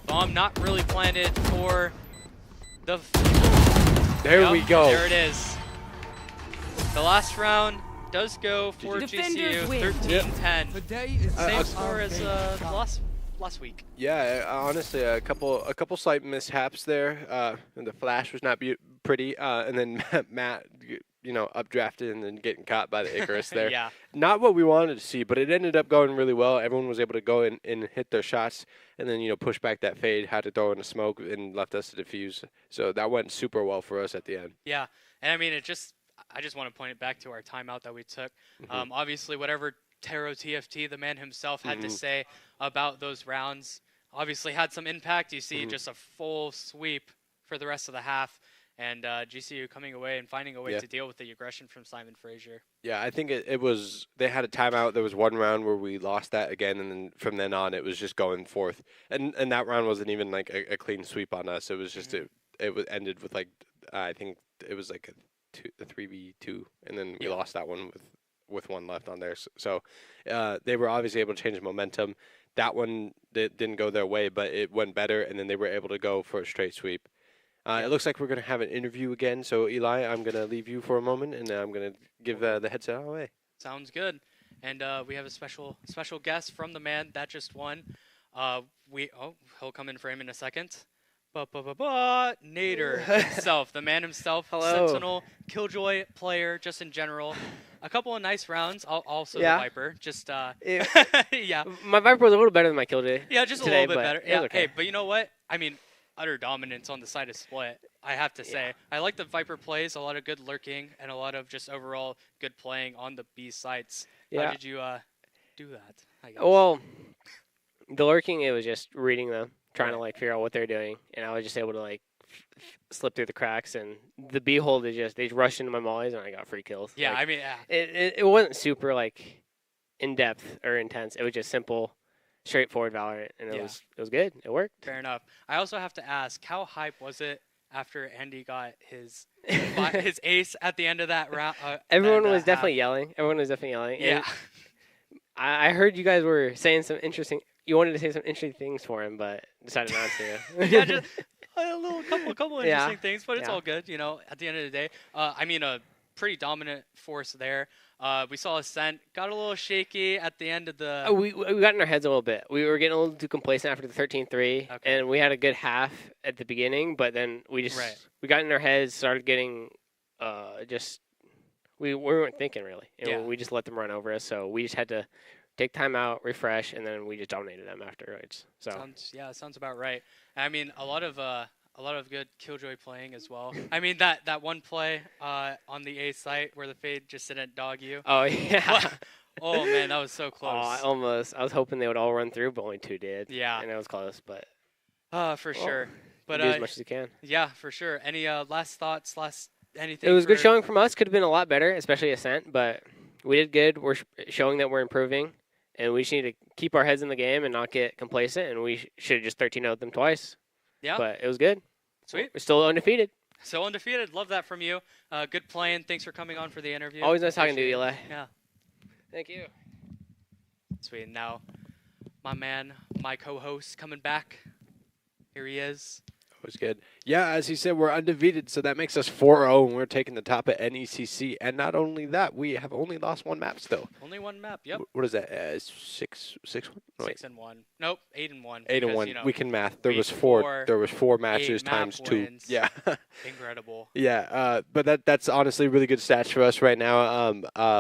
Bomb not really planted for the... There we go. There it is. The last round does go for GCU, 13-10. Same score as last week. Yeah, honestly, a couple slight mishaps there. And the flash was not pretty, and then Matt, updrafted and then getting caught by the Icarus there. Yeah. Not what we wanted to see, but it ended up going really well. Everyone was able to go and hit their shots, and then push back that fade, had to throw in a smoke, and left us to defuse. So that went super well for us at the end. Yeah, and I mean, I just want to point it back to our timeout that we took. Obviously, whatever Taro TFT, the man himself, had to say about those rounds, obviously had some impact. You see just a full sweep for the rest of the half, and GCU coming away and finding a way to deal with the aggression from Simon Fraser. Yeah, I think it was, they had a timeout. There was 1 round where we lost that again, and then from then on, it was just going forth. And that round wasn't even like a clean sweep on us. It was just, it was ended with like, I think it was like a 3v2, and then we lost that one with 1 left on there. So they were obviously able to change the momentum. That one didn't go their way, but it went better, and then they were able to go for a straight sweep. It looks like we're going to have an interview again. So, Eli, I'm going to leave you for a moment, and I'm going to give the headset away. Sounds good. And we have a special guest from the man that just won. He'll come in for him in a second. Nader himself, the man himself, Hello. Sentinel, Killjoy player, just in general. A couple of nice rounds. Also Yeah. the Viper. Just It- yeah, My Viper was a little better than my Killjoy. yeah, just today, a little bit but better. it was Yeah. okay. Hey, but you know what? I mean, utter dominance on the side of Split. I have to say, I like the Viper plays. A lot of good lurking and a lot of just overall good playing on the B sites. How Yeah. did you do that? I guess. Well, the lurking, it was just reading them, trying to Right. like figure out what they're doing, and I was just able to like slip through the cracks. And the B hold is just they rushed into my mollies, and I got free kills. Yeah, Like, I mean, yeah. it wasn't super like in depth or intense. It was just simple, straightforward Valorant, and it Yeah. was good. It worked. Fair enough. I also have to ask, how hype was it after Andy got his his ace at the end of that round? Everyone and, was definitely half? yelling. Everyone was definitely yelling. Yeah. And I heard you guys were saying some interesting. You wanted to say some interesting things for him, but decided not to. Yeah, just a couple Yeah. interesting things, but it's Yeah. all good. You know, at the end of the day, I mean, a pretty dominant force there. We saw Ascent got a little shaky at the end of the. We got in our heads a little bit. We were getting a little too complacent after the 13-3, Okay. and we had a good half at the beginning, but then we just Right. we got in our heads, started getting just we weren't thinking really. And Yeah. we just let them run over us, so we just had to take time out, refresh, and then we just dominated them afterwards. So Sounds about right. I mean, a lot of good Killjoy playing as well. I mean, that one play on the A site where the fade just didn't dog you. oh yeah. What? Oh man, that was so Oh, close. I was hoping they would all run through, but only 2 did. Yeah. And it was close, but For well, sure. But do as much as you can. yeah, for sure. Any last thoughts? Anything? It was good for- showing from us. Could have been a lot better, especially Ascent, but we did good. We're showing that we're improving, and we just need to keep our heads in the game and not get complacent, and we should have just 13-0'd them twice. Yeah. But it was good. Sweet. We're still undefeated. So undefeated. Love that from you. Good playing. Thanks for coming on for the interview. Always nice talking to you, Appreciate Eli. it. Yeah. Thank you. Sweet. Now, my man, my co-host, coming back. Here he is. Was good. Yeah, as he said, we're undefeated, so that makes us 4-0, and we're taking the top at NECC. And not only that, we have only lost 1 map still. Only 1 map. Yep. What is that? 6-1? No, wait. 6-1. Nope. 8-1. 8-1. because, you know, We can math. There we was had 4. four, There was 4 matches 8 map times 2. wins. Yeah. Incredible. Yeah, but that's honestly really good stats for us right now.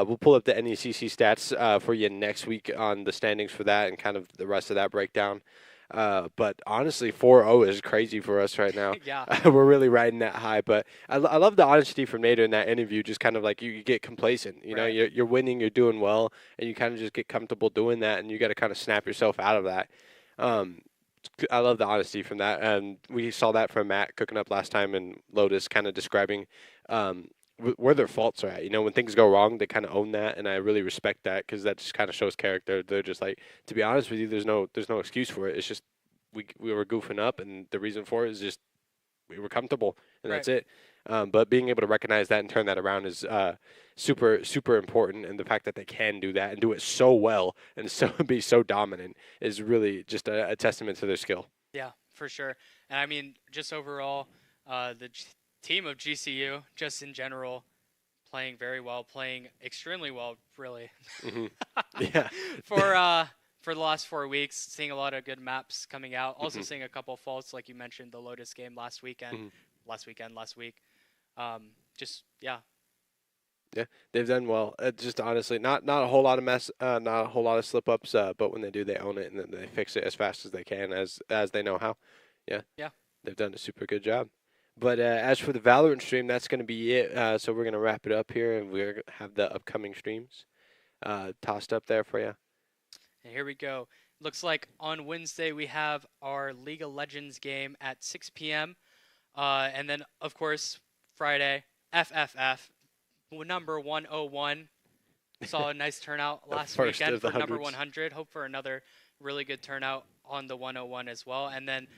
We'll pull up the NECC stats for you next week on the standings for that and kind of the rest of that breakdown. But honestly, 4-0 is crazy for us right now. Yeah. We're really riding that high. But I love the honesty from Nader in that interview. Just kind of like you get complacent. You know, Right. you're winning, you're doing well, and you kind of just get comfortable doing that, and you got to kind of snap yourself out of that. I love the honesty from that, and we saw that from Matt cooking up last time, and Lotus kind of describing where their faults are at. You know, when things go wrong, they kind of own that, and I really respect that because that just kind of shows character. They're just like, to be honest with you, there's no excuse for it. It's just we were goofing up, and the reason for it is just we were comfortable, and that's it. But being able to recognize that and turn that around is super, super important. And the fact that they can do that and do it so well and so be so dominant is really just a testament to their skill. Yeah, for sure. And I mean, just overall, the team of GCU, just in general, playing very well, playing extremely well, really. Yeah. For the last 4 weeks, seeing a lot of good maps coming out. Also seeing a couple faults, like you mentioned, the Lotus game last week. Just yeah. Yeah, they've done well. Just honestly, not a whole lot of not a whole lot of slip ups. But when they do, they own it and then they fix it as fast as they can, as they know how. Yeah. Yeah. They've done a super good job. But as for the Valorant stream, that's going to be it. So we're going to wrap it up here, and we're going to have the upcoming streams tossed up there for you. And here we go. Looks like on Wednesday we have our League of Legends game at 6 p.m. And then, of course, Friday, FFF, number 101. Saw a nice turnout last first weekend of the for number hundreds. 100. Hope for another really good turnout on the 101 as well. And then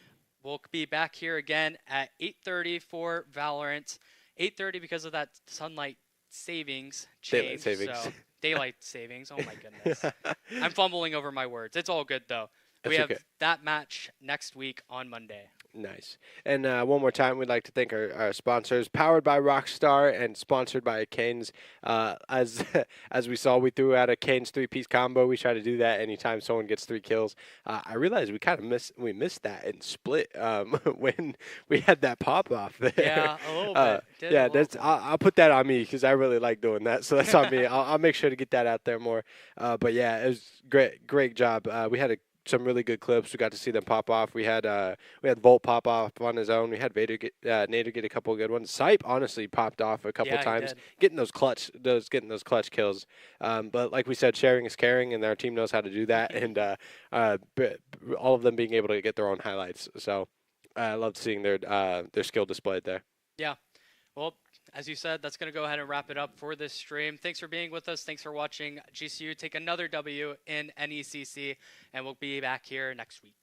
we'll be back here again at 8:30 for Valorant. 8:30 because of that sunlight savings change. Daylight savings. So, daylight savings. Oh my goodness. I'm fumbling over my words. It's all good though. We That's have okay. that match next week on Monday. Nice. And one more time, we'd like to thank our sponsors, powered by Rockstar and sponsored by Canes. As as we saw, we threw out a Canes 3-piece combo. We try to do that anytime someone gets 3 kills. I realized we kind of missed that in split when we had that pop off there. Yeah, a little bit. Did a Yeah, little that's bit. I'll put that on me because I really like doing that. So that's on me. I'll make sure to get that out there more. But yeah, it was great job. We had some really good clips. We got to see them pop off. We had Volt pop off on his own. We had Nader get a couple of good ones. Sipe honestly popped off a couple Yeah, he times, did. getting those clutch kills. But like we said, sharing is caring, and our team knows how to do that. And all of them being able to get their own highlights. So I loved seeing their skill displayed there. Yeah. Well, as you said, that's going to go ahead and wrap it up for this stream. Thanks for being with us. Thanks for watching GCU take another W in NECC, and we'll be back here next week.